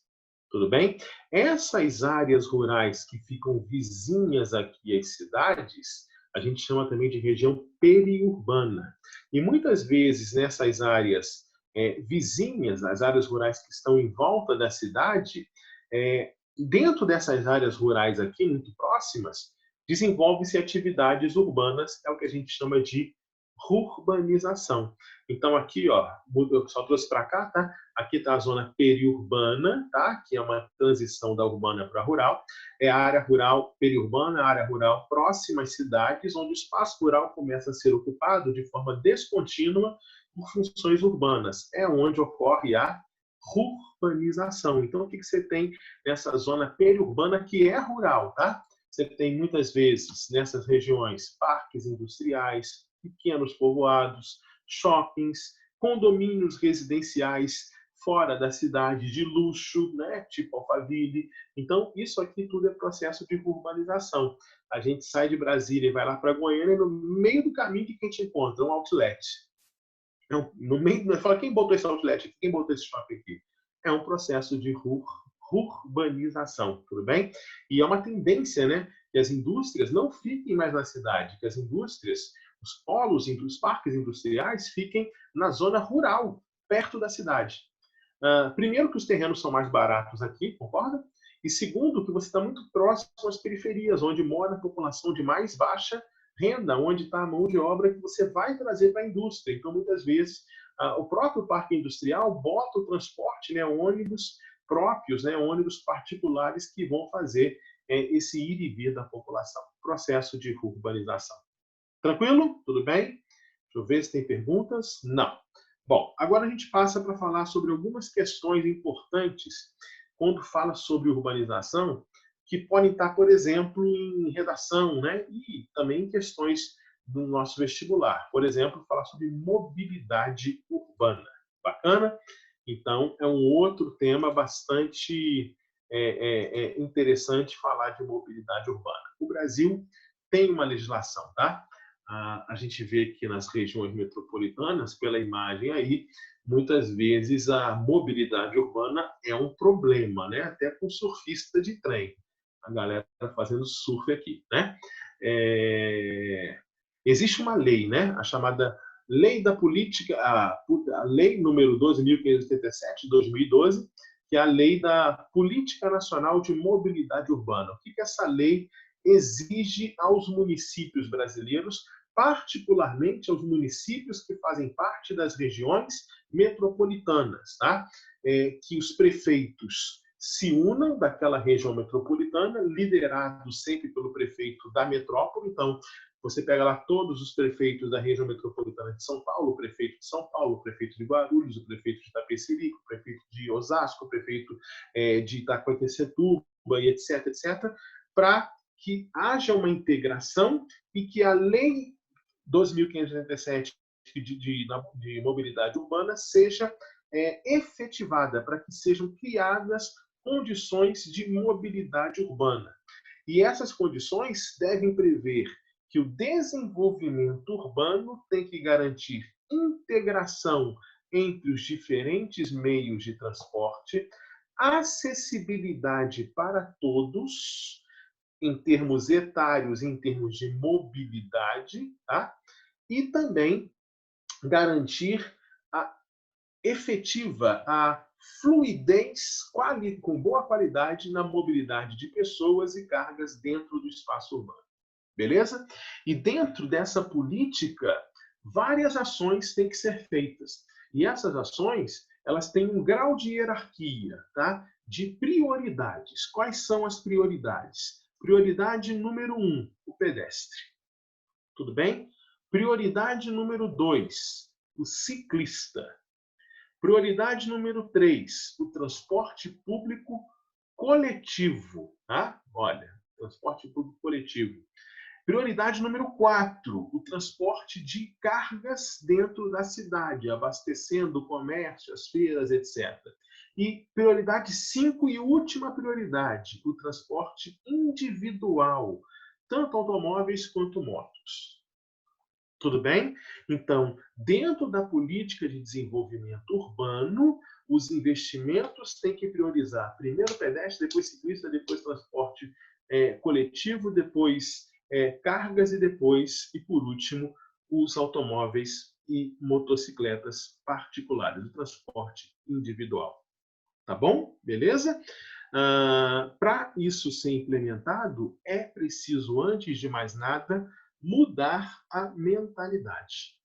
Speaker 1: Tudo bem? Essas áreas rurais que ficam vizinhas aqui às cidades, a gente chama também de região periurbana. E muitas vezes nessas áreas vizinhas, as áreas rurais que estão em volta da cidade, dentro dessas áreas rurais aqui, muito próximas, desenvolvem-se atividades urbanas, é o que a gente chama de urbanização. Então, aqui, ó, eu só trouxe para cá, tá? Aqui está a zona periurbana, tá? Que é uma transição da urbana para a rural. É a área rural periurbana, a área rural próxima às cidades, onde o espaço rural começa a ser ocupado de forma descontínua por funções urbanas. É onde ocorre a urbanização. Então, o que você tem nessa zona periurbana que é rural, tá? Você tem muitas vezes nessas regiões parques industriais, pequenos povoados, shoppings, condomínios residenciais fora da cidade de luxo, né, tipo Alphaville. Então, isso aqui tudo é processo de urbanização. A gente sai de Brasília e vai lá para Goiânia, e no meio do caminho, o que a gente encontra? Um outlet. No meio, fala, quem botou esse outlet aqui? Quem botou esse shopping aqui? É um processo de urbanização, tudo bem? E é uma tendência, né, que as indústrias não fiquem mais na cidade, que as indústrias, os polos, os parques industriais fiquem na zona rural, perto da cidade. Primeiro que os terrenos são mais baratos aqui, concorda? E segundo que você está muito próximo às periferias, onde mora a população de mais baixa renda, onde está a mão de obra que você vai trazer para a indústria. Então, muitas vezes, o próprio parque industrial bota o transporte, né, ônibus próprios, né, ônibus particulares que vão fazer esse ir e vir da população. Processo de urbanização. Tranquilo? Tudo bem? Deixa eu ver se tem perguntas. Não. Bom, agora a gente passa para falar sobre algumas questões importantes quando fala sobre urbanização, que podem estar, por exemplo, em redação, né? E também em questões do nosso vestibular. Por exemplo, falar sobre mobilidade urbana. Bacana? Então, é um outro tema bastante interessante falar de mobilidade urbana. O Brasil tem uma legislação, tá? A gente vê que nas regiões metropolitanas, pela imagem aí, muitas vezes a mobilidade urbana é um problema, né? Até com surfista de trem. a galera fazendo surf aqui, né? Existe uma lei, né? A chamada Lei da Política, a Lei número 12.587 de 2012, que é a Lei da Política Nacional de Mobilidade Urbana. O que essa lei exige aos municípios brasileiros, particularmente aos municípios que fazem parte das regiões metropolitanas, tá? Que os prefeitos se unam daquela região metropolitana, liderados sempre pelo prefeito da metrópole. Então, você pega lá todos os prefeitos da região metropolitana de São Paulo, o prefeito de São Paulo, o prefeito de Guarulhos, o prefeito de Itapecerica, o prefeito de Osasco, o prefeito de Itacoaquecetuba, e etc., etc., para que haja uma integração e que a Lei 12.587 de mobilidade urbana seja efetivada, para que sejam criadas condições de mobilidade urbana. E essas condições devem prever que o desenvolvimento urbano tem que garantir integração entre os diferentes meios de transporte, acessibilidade para todos, em termos etários, em termos de mobilidade, tá? E também garantir a efetiva, a fluidez com boa qualidade na mobilidade de pessoas e cargas dentro do espaço urbano. Beleza? E dentro dessa política, várias ações têm que ser feitas. E essas ações, elas têm um grau de hierarquia, tá? De prioridades. Quais são as prioridades? Prioridade número 1, o pedestre. Tudo bem? Prioridade número 2, o ciclista. Prioridade número 3, o transporte público coletivo. Tá? Olha, transporte público coletivo. Prioridade número 4, o transporte de cargas dentro da cidade, abastecendo o comércio, as feiras, etc. E prioridade 5 e última prioridade, o transporte individual, tanto automóveis quanto motos. Tudo bem? Então, dentro da política de desenvolvimento urbano, os investimentos têm que priorizar primeiro pedestre, depois ciclista, depois transporte coletivo, depois cargas e depois, e por último, os automóveis e motocicletas particulares, o transporte individual. Tá bom? Beleza? Para isso ser implementado, é preciso, antes de mais nada, mudar a mentalidade.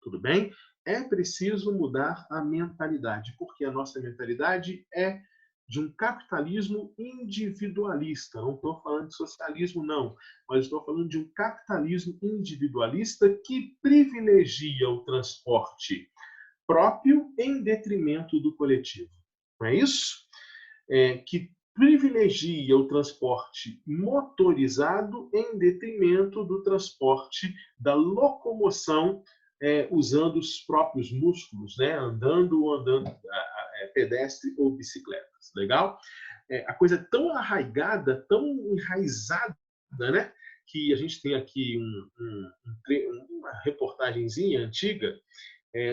Speaker 1: Tudo bem? É preciso mudar a mentalidade, porque a nossa mentalidade é de um capitalismo individualista. Não estou falando de socialismo, não, mas estou falando de um capitalismo individualista que privilegia o transporte próprio em detrimento do coletivo. Não é isso? Que privilegia o transporte motorizado em detrimento do transporte da locomoção usando os próprios músculos, né? andando pedestre ou bicicletas. Legal? A coisa é tão arraigada, tão enraizada, né? Que a gente tem aqui uma reportagenzinha antiga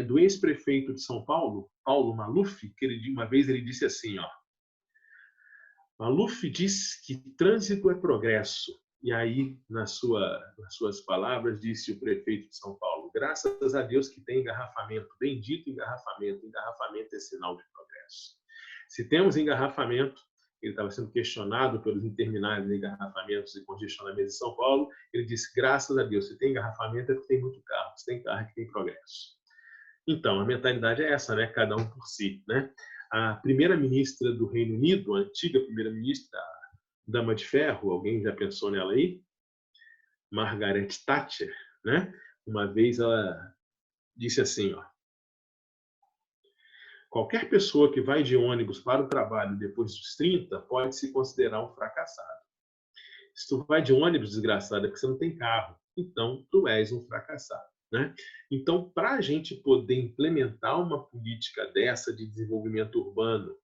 Speaker 1: do ex-prefeito de São Paulo, Paulo Maluf, que uma vez ele disse assim, ó, Maluf diz que trânsito é progresso. E aí, nas suas palavras, disse o prefeito de São Paulo, graças a Deus que tem engarrafamento, bendito engarrafamento, engarrafamento é sinal de progresso. Se temos engarrafamento, ele estava sendo questionado pelos intermináveis engarrafamentos e congestionamentos de São Paulo, ele disse, graças a Deus, se tem engarrafamento é porque tem muito carro, se tem carro é que tem progresso. Então, a mentalidade é essa, né? Cada um por si, né? A primeira-ministra do Reino Unido, a antiga primeira-ministra, a Dama de Ferro, alguém já pensou nela aí? Margaret Thatcher, né? Uma vez ela disse assim, ó, qualquer pessoa que vai de ônibus para o trabalho depois dos 30 pode se considerar um fracassado. Se tu vai de ônibus, desgraçado, é porque você não tem carro. Então, tu és um fracassado. Né? Então, para a gente poder implementar uma política dessa de desenvolvimento urbano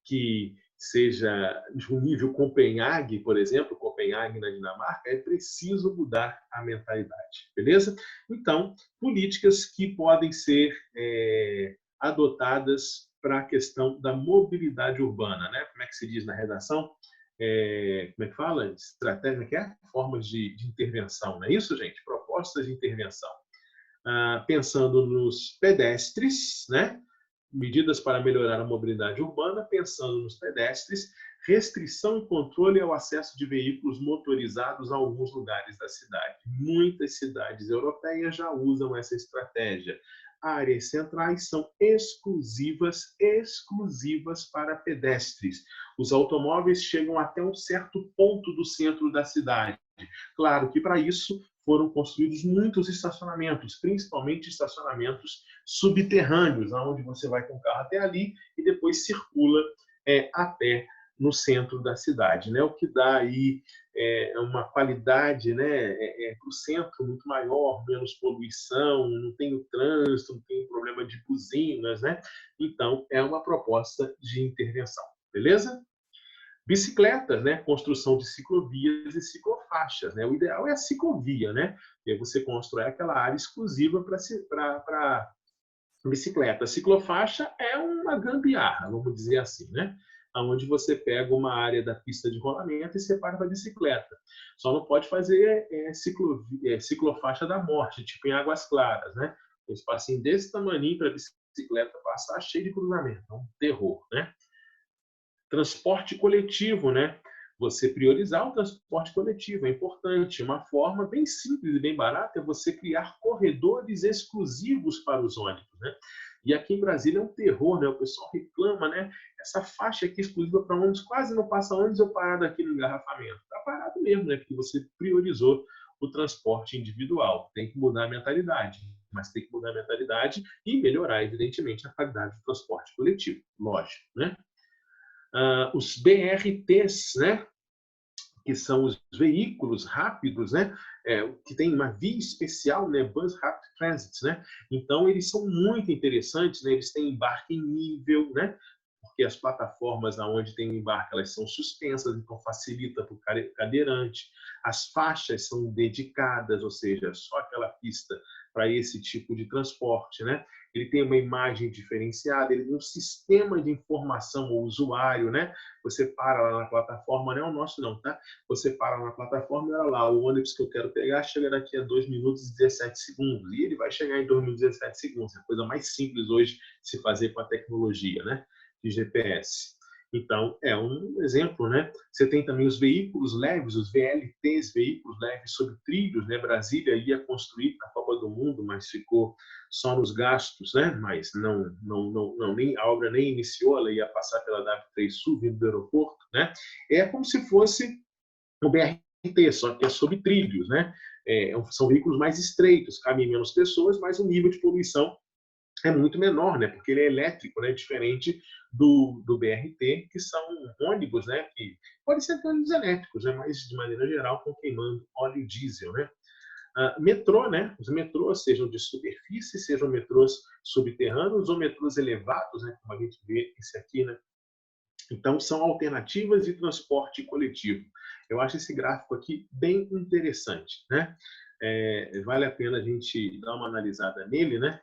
Speaker 1: que seja de um nível Copenhague, por exemplo, Copenhague na Dinamarca, é preciso mudar a mentalidade, beleza? Então, políticas que podem ser adotadas para a questão da mobilidade urbana, né? Como é que se diz na redação? como é que fala? Estratégia, que é? Formas de intervenção, não é isso, gente? Propostas de intervenção. Pensando nos pedestres, né? Medidas para melhorar a mobilidade urbana, pensando nos pedestres, restrição e controle ao acesso de veículos motorizados a alguns lugares da cidade. Muitas cidades europeias já usam essa estratégia. Áreas centrais são exclusivas para pedestres. Os automóveis chegam até um certo ponto do centro da cidade. Claro que para isso foram construídos muitos estacionamentos, principalmente estacionamentos subterrâneos, onde você vai com o carro até ali e depois circula até no centro da cidade, né? O que dá aí uma qualidade, né, para o centro muito maior, menos poluição, não tem o trânsito, não tem o problema de buzinas, né? Então, é uma proposta de intervenção, beleza? Bicicletas, né? Construção de ciclovias e ciclofaixas, né? O ideal é a ciclovia, né? E aí você constrói aquela área exclusiva para bicicleta. A ciclofaixa é uma gambiarra, vamos dizer assim, né? Onde você pega uma área da pista de rolamento e separa para bicicleta. Só não pode fazer ciclofaixa da morte, tipo em Águas Claras, né? Um espacinho desse tamanho para a bicicleta passar cheio de cruzamento. É um terror, né? Transporte coletivo, né? Você priorizar o transporte coletivo é importante. Uma forma bem simples e bem barata é você criar corredores exclusivos para os ônibus, né? E aqui em Brasília é um terror, né? O pessoal reclama, né? Essa faixa aqui exclusiva para ônibus quase não passa ônibus, eu parado aqui no engarrafamento. Está parado mesmo, né? Porque você priorizou o transporte individual. Tem que mudar a mentalidade, mas tem que mudar a mentalidade e melhorar, evidentemente, a qualidade do transporte coletivo. Lógico, né? Os BRTs, né? Que são os veículos rápidos, né? Que tem uma via especial, né? Bus Rapid Transit, né? Então, eles são muito interessantes, né? Eles têm embarque em nível, né? Porque as plataformas onde tem embarque, elas são suspensas, então facilita para o cadeirante. As faixas são dedicadas, ou seja, só aquela pista para esse tipo de transporte, né? Ele tem uma imagem diferenciada, ele tem um sistema de informação ao usuário, né? Você para lá na plataforma, não é o nosso não, tá? Você para na plataforma e olha lá, o ônibus que eu quero pegar chega daqui a 2 minutos e 17 segundos. E ele vai chegar em 2 minutos e 17 segundos. É a coisa mais simples hoje de se fazer com a tecnologia, né? De GPS. Então, é um exemplo, né? Você tem também os veículos leves, os VLTs, veículos leves sobre trilhos, né? Brasília ia construir para a Copa do Mundo, mas ficou só nos gastos, né? Mas nem a obra nem iniciou, ela ia passar pela W3 Sul, vindo do aeroporto, né? É como se fosse o BRT, só que é sobre trilhos, né? São veículos mais estreitos, cabem menos pessoas, mas o nível de poluição é muito menor, né? Porque ele é elétrico, né? Diferente do BRT, que são ônibus, né? Que podem ser ônibus elétricos, né? Mas de maneira geral estão queimando óleo diesel, né? Metrô, né? Os metrôs, sejam de superfície, sejam metrôs subterrâneos ou metrôs elevados, né? Como a gente vê esse aqui, né? Então, são alternativas de transporte coletivo. Eu acho esse gráfico aqui bem interessante, né? Vale a pena a gente dar uma analisada nele, né?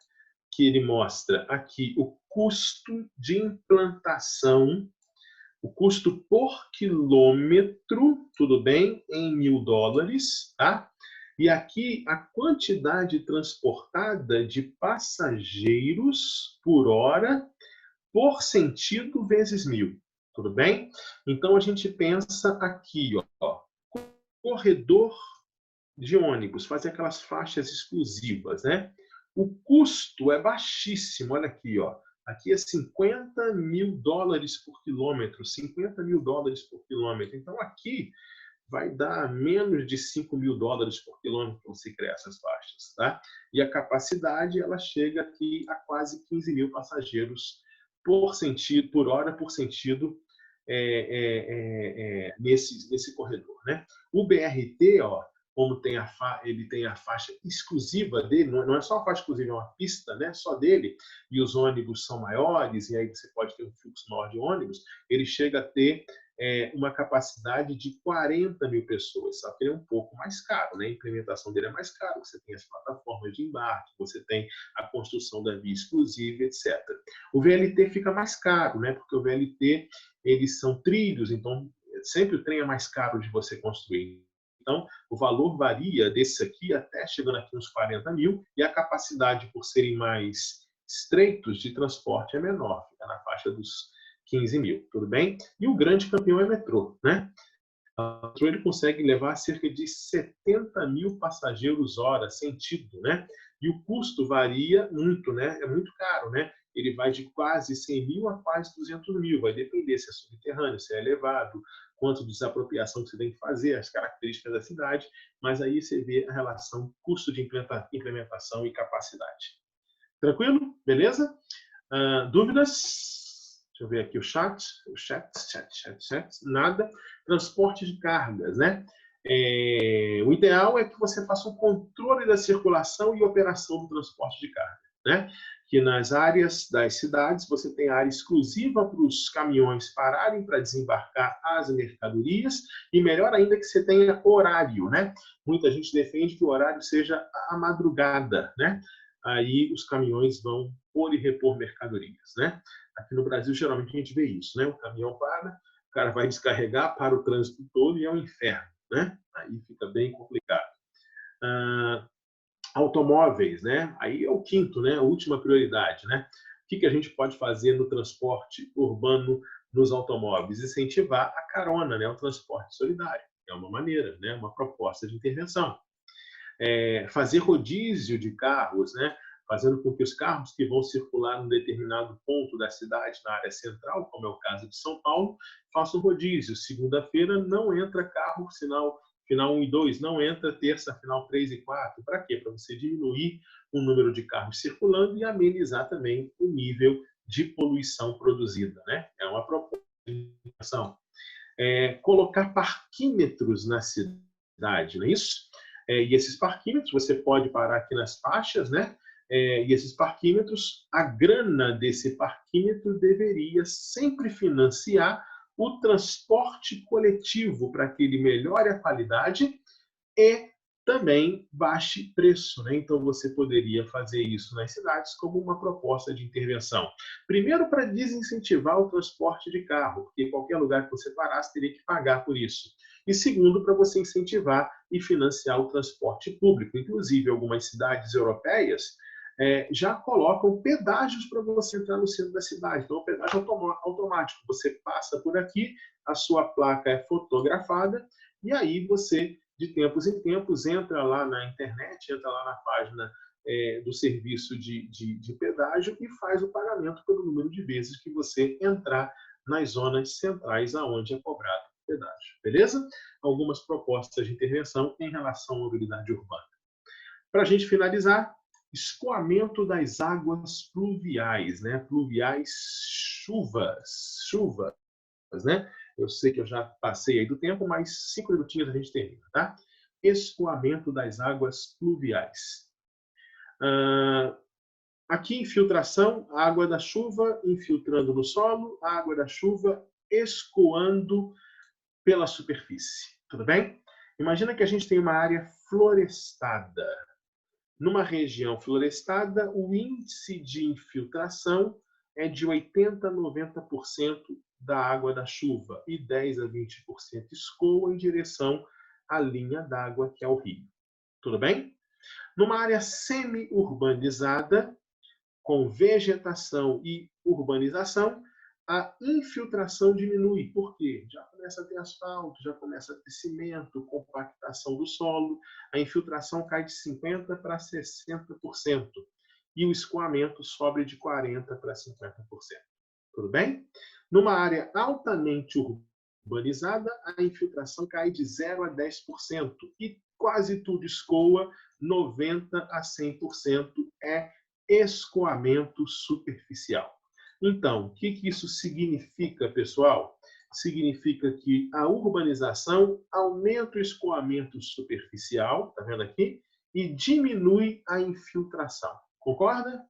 Speaker 1: Que ele mostra aqui o custo de implantação, o custo por quilômetro, tudo bem, em $1.000, tá? E aqui a quantidade transportada de passageiros por hora por sentido vezes 1.000, tudo bem? Então a gente pensa aqui, ó, corredor de ônibus, fazer aquelas faixas exclusivas, né? O custo é baixíssimo, olha aqui, ó. Aqui é $50 mil por quilômetro, $50 mil por quilômetro. Então aqui vai dar menos de $5 mil por quilômetro para você criar essas faixas, tá? E a capacidade ela chega aqui a quase 15 mil passageiros por hora por sentido nesse corredor, né? O BRT, ó, como ele tem a faixa exclusiva dele, não é só a faixa exclusiva, é uma pista, né, só dele, e os ônibus são maiores, e aí você pode ter um fluxo maior de ônibus, ele chega a ter uma capacidade de 40 mil pessoas, só que ele é um pouco mais caro, né? A implementação dele é mais caro, você tem as plataformas de embarque, você tem a construção da via exclusiva, etc. O VLT fica mais caro, né? Porque o VLT, eles são trilhos, então sempre o trem é mais caro de você construir. Então, o valor varia desse aqui até chegando aqui uns 40 mil, e a capacidade, por serem mais estreitos de transporte, é menor, fica na faixa dos 15 mil, tudo bem? E o grande campeão é o metrô, né? O metrô ele consegue levar cerca de 70 mil passageiros hora, sentido, né? E o custo varia muito, né? É muito caro, né? Ele vai de quase 100 mil a quase 200 mil, vai depender se é subterrâneo, se é elevado, quanto de desapropriação que você tem que fazer, as características da cidade, mas aí você vê a relação custo de implementação e capacidade. Tranquilo? Beleza? Dúvidas? Deixa eu ver aqui o chat. Nada. Transporte de cargas, né? O ideal é que você faça um controle da circulação e operação do transporte de carga, né? Que nas áreas das cidades você tem área exclusiva para os caminhões pararem para desembarcar as mercadorias, e melhor ainda que você tenha horário, né? Muita gente defende que o horário seja a madrugada, né? Aí os caminhões vão pôr e repor mercadorias, né? Aqui no Brasil, geralmente, a gente vê isso, né? O caminhão para, o cara vai descarregar, para o trânsito todo e é um inferno, né? Aí fica bem complicado. Automóveis, né? Aí é o quinto, né? A última prioridade, né? O que a gente pode fazer no transporte urbano nos automóveis? Incentivar a carona, né? O transporte solidário. É uma maneira, né? Uma proposta de intervenção. Fazer rodízio de carros, né? Fazendo com que os carros que vão circular num determinado ponto da cidade, na área central, como é o caso de São Paulo, façam rodízio. Segunda-feira não entra carro, final 1 e 2, não entra terça, final 3 e 4. Para quê? Para você diminuir o número de carros circulando e amenizar também o nível de poluição produzida, né? É uma proposta de ação. Colocar parquímetros na cidade, não é isso? E esses parquímetros, você pode parar aqui nas faixas, né? E esses parquímetros, a grana desse parquímetro deveria sempre financiar o transporte coletivo para que ele melhore a qualidade e também baixe preço, né? Então você poderia fazer isso nas cidades como uma proposta de intervenção. Primeiro, para desincentivar o transporte de carro, porque qualquer lugar que você parasse teria que pagar por isso. E segundo, para você incentivar e financiar o transporte público. Inclusive, algumas cidades europeias já colocam pedágios para você entrar no centro da cidade. Então, o pedágio automático. Você passa por aqui, a sua placa é fotografada e aí você, de tempos em tempos, entra lá na internet, entra lá na página do serviço de pedágio e faz o pagamento pelo número de vezes que você entrar nas zonas centrais aonde é cobrado o pedágio. Beleza? Algumas propostas de intervenção em relação à mobilidade urbana. Para a gente finalizar, escoamento das águas pluviais, né? Pluviais, chuvas, né? Eu sei que eu já passei aí do tempo, mas 5 minutinhos a gente termina, tá? Escoamento das águas pluviais. Aqui, infiltração, a água da chuva infiltrando no solo, a água da chuva escoando pela superfície. Tudo bem? Imagina que a gente tem uma área florestada. Numa região florestada, o índice de infiltração é de 80% a 90% da água da chuva e 10% a 20% escoa em direção à linha d'água, que é o rio. Tudo bem? Numa área semi-urbanizada, com vegetação e urbanização, a infiltração diminui. Por quê? Já começa a ter asfalto, já começa a ter cimento, compactação do solo, a infiltração cai de 50% para 60%. E o escoamento sobe de 40% para 50%. Tudo bem? Numa área altamente urbanizada, a infiltração cai de 0% a 10%. E quase tudo escoa, 90% a 100% é escoamento superficial. Então, o que isso significa, pessoal? Significa que a urbanização aumenta o escoamento superficial, tá vendo aqui? E diminui a infiltração. Concorda?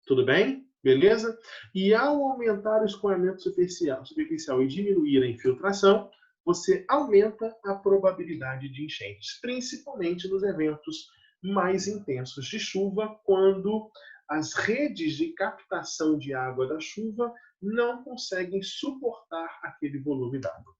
Speaker 1: Tudo bem? Beleza? E ao aumentar o escoamento superficial e diminuir a infiltração, você aumenta a probabilidade de enchentes, principalmente nos eventos mais intensos de chuva, quando as redes de captação de água da chuva não conseguem suportar aquele volume d'água.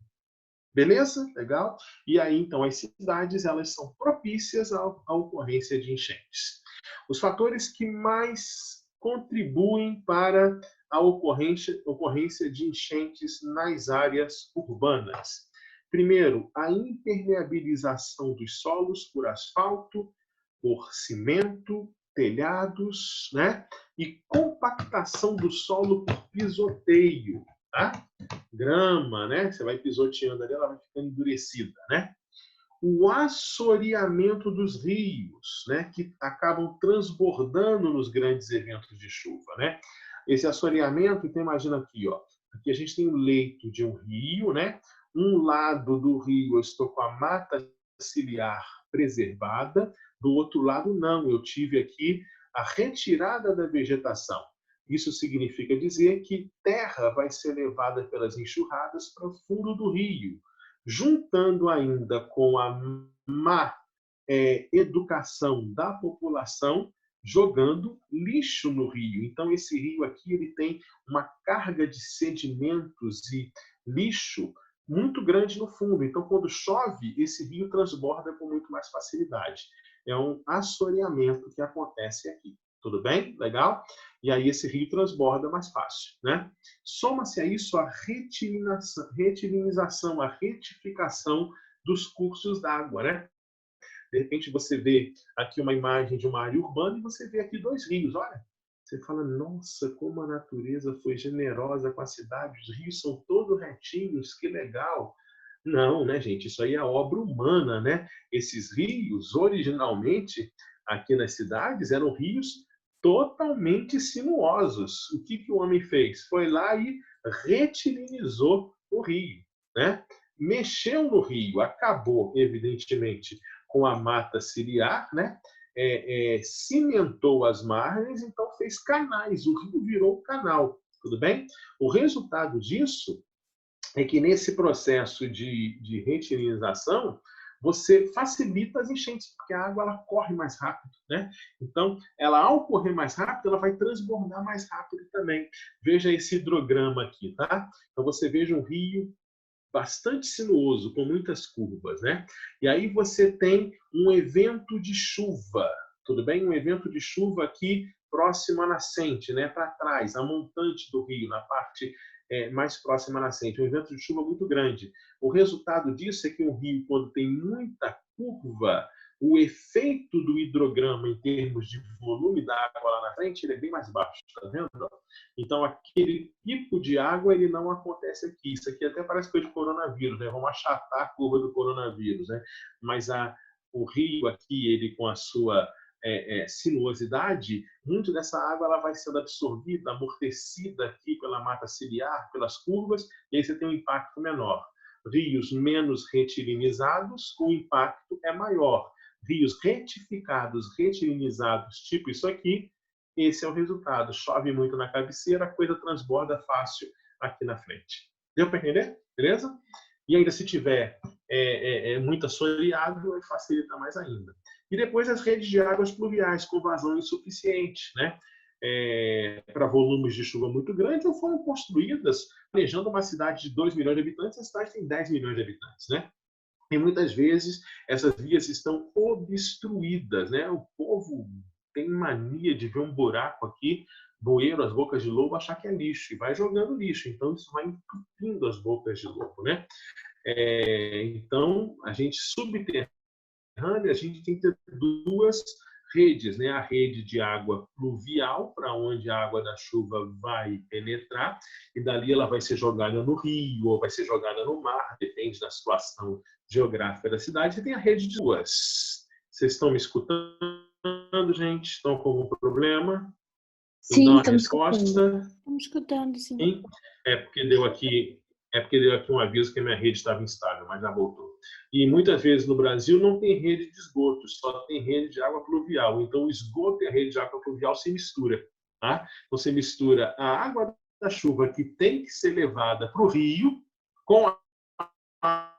Speaker 1: Beleza? Legal? E aí, então, as cidades elas são propícias à ocorrência de enchentes. Os fatores que mais contribuem para a ocorrência de enchentes nas áreas urbanas. Primeiro, a impermeabilização dos solos por asfalto, por cimento, telhados, né? E compactação do solo por pisoteio, tá? Grama, né? Você vai pisoteando ali, ela vai ficando endurecida, né? O assoreamento dos rios, né? Que acabam transbordando nos grandes eventos de chuva, né? Esse assoreamento, então imagina aqui, ó. Aqui a gente tem o leito de um rio, né? Um lado do rio eu estou com a mata ciliar preservada, do outro lado não, eu tive aqui a retirada da vegetação. Isso significa dizer que terra vai ser levada pelas enxurradas para o fundo do rio, juntando ainda com a má educação da população, jogando lixo no rio. Então, esse rio aqui ele tem uma carga de sedimentos e lixo muito grande no fundo. Então, quando chove, esse rio transborda com muito mais facilidade. É um assoreamento que acontece aqui. Tudo bem? Legal? E aí esse rio transborda mais fácil, né? Soma-se a isso a retilinização, a retificação dos cursos d'água, né? De repente você vê aqui uma imagem de uma área urbana e você vê aqui dois rios, olha. Você fala, nossa, como a natureza foi generosa com a cidade, os rios são todos retinhos, que legal. Não, né, gente? Isso aí é obra humana, né? Esses rios, originalmente, aqui nas cidades, eram rios totalmente sinuosos. O que o homem fez? Foi lá e retilinizou o rio, né? Mexeu no rio, acabou, evidentemente, com a mata ciliar, né? Cimentou as margens, então fez canais, o rio virou canal, tudo bem? O resultado disso é que nesse processo de retilinização, você facilita as enchentes, porque a água ela corre mais rápido, né? Então, ela ao correr mais rápido, ela vai transbordar mais rápido também. Veja esse hidrograma aqui, tá? Então, você veja um rio bastante sinuoso, com muitas curvas, né? E aí você tem um evento de chuva, tudo bem? Um evento de chuva aqui próximo à nascente, né? Para trás, a montante do rio, na parte mais próxima à nascente. Um evento de chuva muito grande. O resultado disso é que um rio, quando tem muita curva, o efeito do hidrograma em termos de volume da água lá na frente, ele é bem mais baixo, tá vendo? Então, aquele pico de água, ele não acontece aqui. Isso aqui até parece coisa de coronavírus, né? Vamos achatar a curva do coronavírus, né? Mas o rio aqui, ele com a sua sinuosidade, muito dessa água ela vai sendo absorvida, amortecida aqui pela mata ciliar, pelas curvas, e aí você tem um impacto menor. Rios menos retilinizados, o impacto é maior. Rios retificados, retilinizados, tipo isso aqui, esse é o resultado. Chove muito na cabeceira, a coisa transborda fácil aqui na frente. Deu para entender? Beleza? E ainda se tiver muito assoreado, facilita mais ainda. E depois as redes de águas pluviais com vazão insuficiente, né? Para volumes de chuva muito grandes, ou foram construídas planejando uma cidade de 2 milhões de habitantes, a cidade tem 10 milhões de habitantes, né? E muitas vezes essas vias estão obstruídas, né? O povo tem mania de ver um buraco aqui, bueiro, as bocas de lobo, achar que é lixo e vai jogando lixo. Então isso vai entupindo as bocas de lobo, né? Então a gente subterrânea, a gente tem que ter duas redes, né? A rede de água pluvial, para onde a água da chuva vai penetrar, e dali ela vai ser jogada no rio ou vai ser jogada no mar, depende da situação geográfica da cidade. E tem a rede de ruas. Vocês estão me escutando, gente? Estão com algum problema?
Speaker 3: Sim,
Speaker 1: estamos
Speaker 3: escutando. Estamos escutando, sim.
Speaker 1: Sim? Porque deu aqui um aviso que a minha rede estava instável, mas já voltou. E muitas vezes no Brasil não tem rede de esgoto, só tem rede de água pluvial. Então o esgoto e a rede de água pluvial se mistura. Tá? Você mistura a água da chuva que tem que ser levada para o rio com a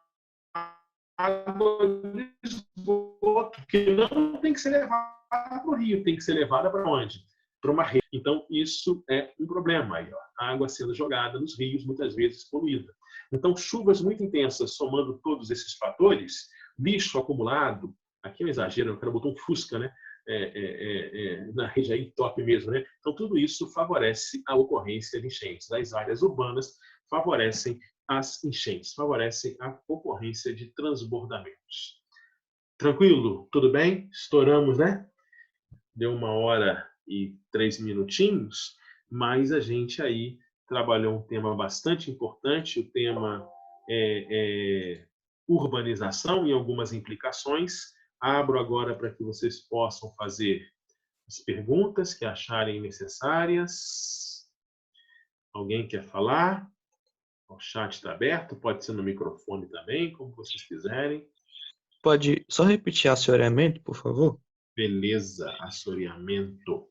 Speaker 1: água de esgoto que não tem que ser levada para o rio, tem que ser levada para onde? para uma rede. Então, isso é um problema aí, ó. A água sendo jogada nos rios, muitas vezes poluída. Então, chuvas muito intensas, somando todos esses fatores, lixo acumulado, aqui é um exagero, o cara botou um fusca, né? Na região aí top mesmo, né? Então, tudo isso favorece a ocorrência de enchentes. As áreas urbanas favorecem as enchentes, favorecem a ocorrência de transbordamentos. Tranquilo? Tudo bem? Estouramos, né? Deu 1h03 minutinhos, mas a gente aí trabalhou um tema bastante importante, o tema urbanização e algumas implicações. Abro agora para que vocês possam fazer as perguntas que acharem necessárias. Alguém quer falar? O chat está aberto, pode ser no microfone também, como vocês quiserem.
Speaker 4: Pode só repetir assoreamento, por favor?
Speaker 1: Beleza, assoreamento.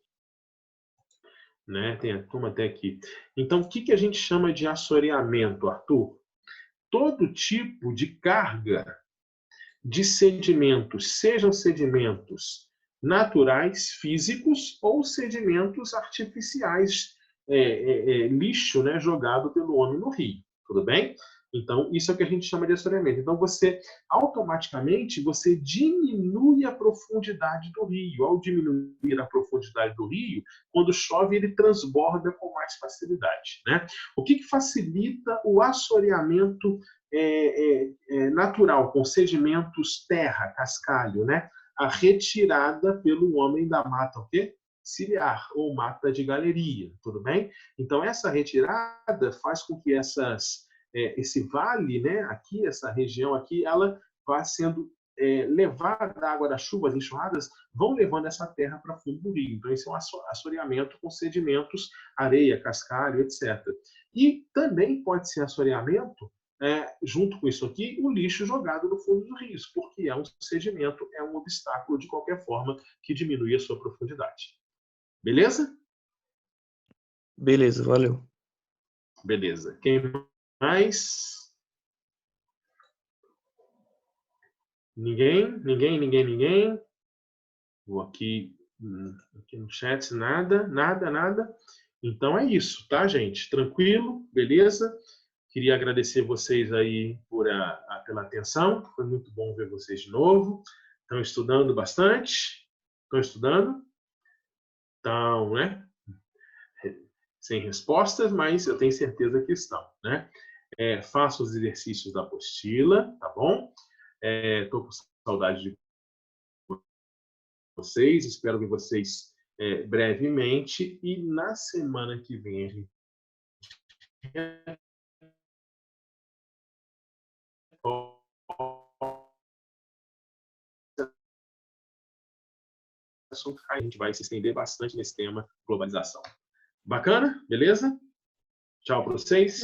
Speaker 1: Né? Tem a turma até aqui. Então, o que a gente chama de assoreamento, Arthur? Todo tipo de carga de sedimentos, sejam sedimentos naturais, físicos, ou sedimentos artificiais, lixo, né, jogado pelo homem no rio. Tudo bem? Então, isso é o que a gente chama de assoreamento. Então, automaticamente, você diminui a profundidade do rio. Ao diminuir a profundidade do rio, quando chove, ele transborda com mais facilidade, né? O que facilita o assoreamento natural, com sedimentos terra, cascalho, né? A retirada pelo homem da mata, o quê? Ciliar, ou mata de galeria, tudo bem? Então, essa retirada faz com que esse vale, né, aqui, essa região aqui, ela vá sendo levada, a água das chuvas, enxurradas, vão levando essa terra para fundo do rio. Então, esse é um assoreamento com sedimentos, areia, cascalho, etc. E também pode ser assoreamento, junto com isso aqui, o lixo jogado no fundo dos rios, porque é um sedimento, é um obstáculo de qualquer forma que diminui a sua profundidade. Beleza?
Speaker 4: Beleza, valeu.
Speaker 1: Beleza. Quem mais? Ninguém. Vou aqui no chat, nada. Então é isso, tá, gente? Tranquilo, beleza? Queria agradecer vocês aí pela atenção. Foi muito bom ver vocês de novo. Estão estudando bastante? Estão estudando? Estão, né? Sem respostas, mas eu tenho certeza que estão, né? Faça os exercícios da apostila, tá bom? Estou com saudade de vocês, espero ver vocês brevemente, e na semana que vem a gente a gente vai se estender bastante nesse tema globalização. Bacana? Beleza? Tchau para vocês.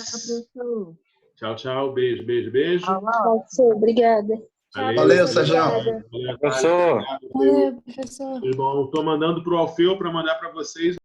Speaker 1: Tchau. Beijo.
Speaker 3: Tchau, obrigada.
Speaker 5: Valeu, Sérgio.
Speaker 2: Professor.
Speaker 3: Valeu, professor.
Speaker 1: Estou mandando para o Alfeu para mandar para vocês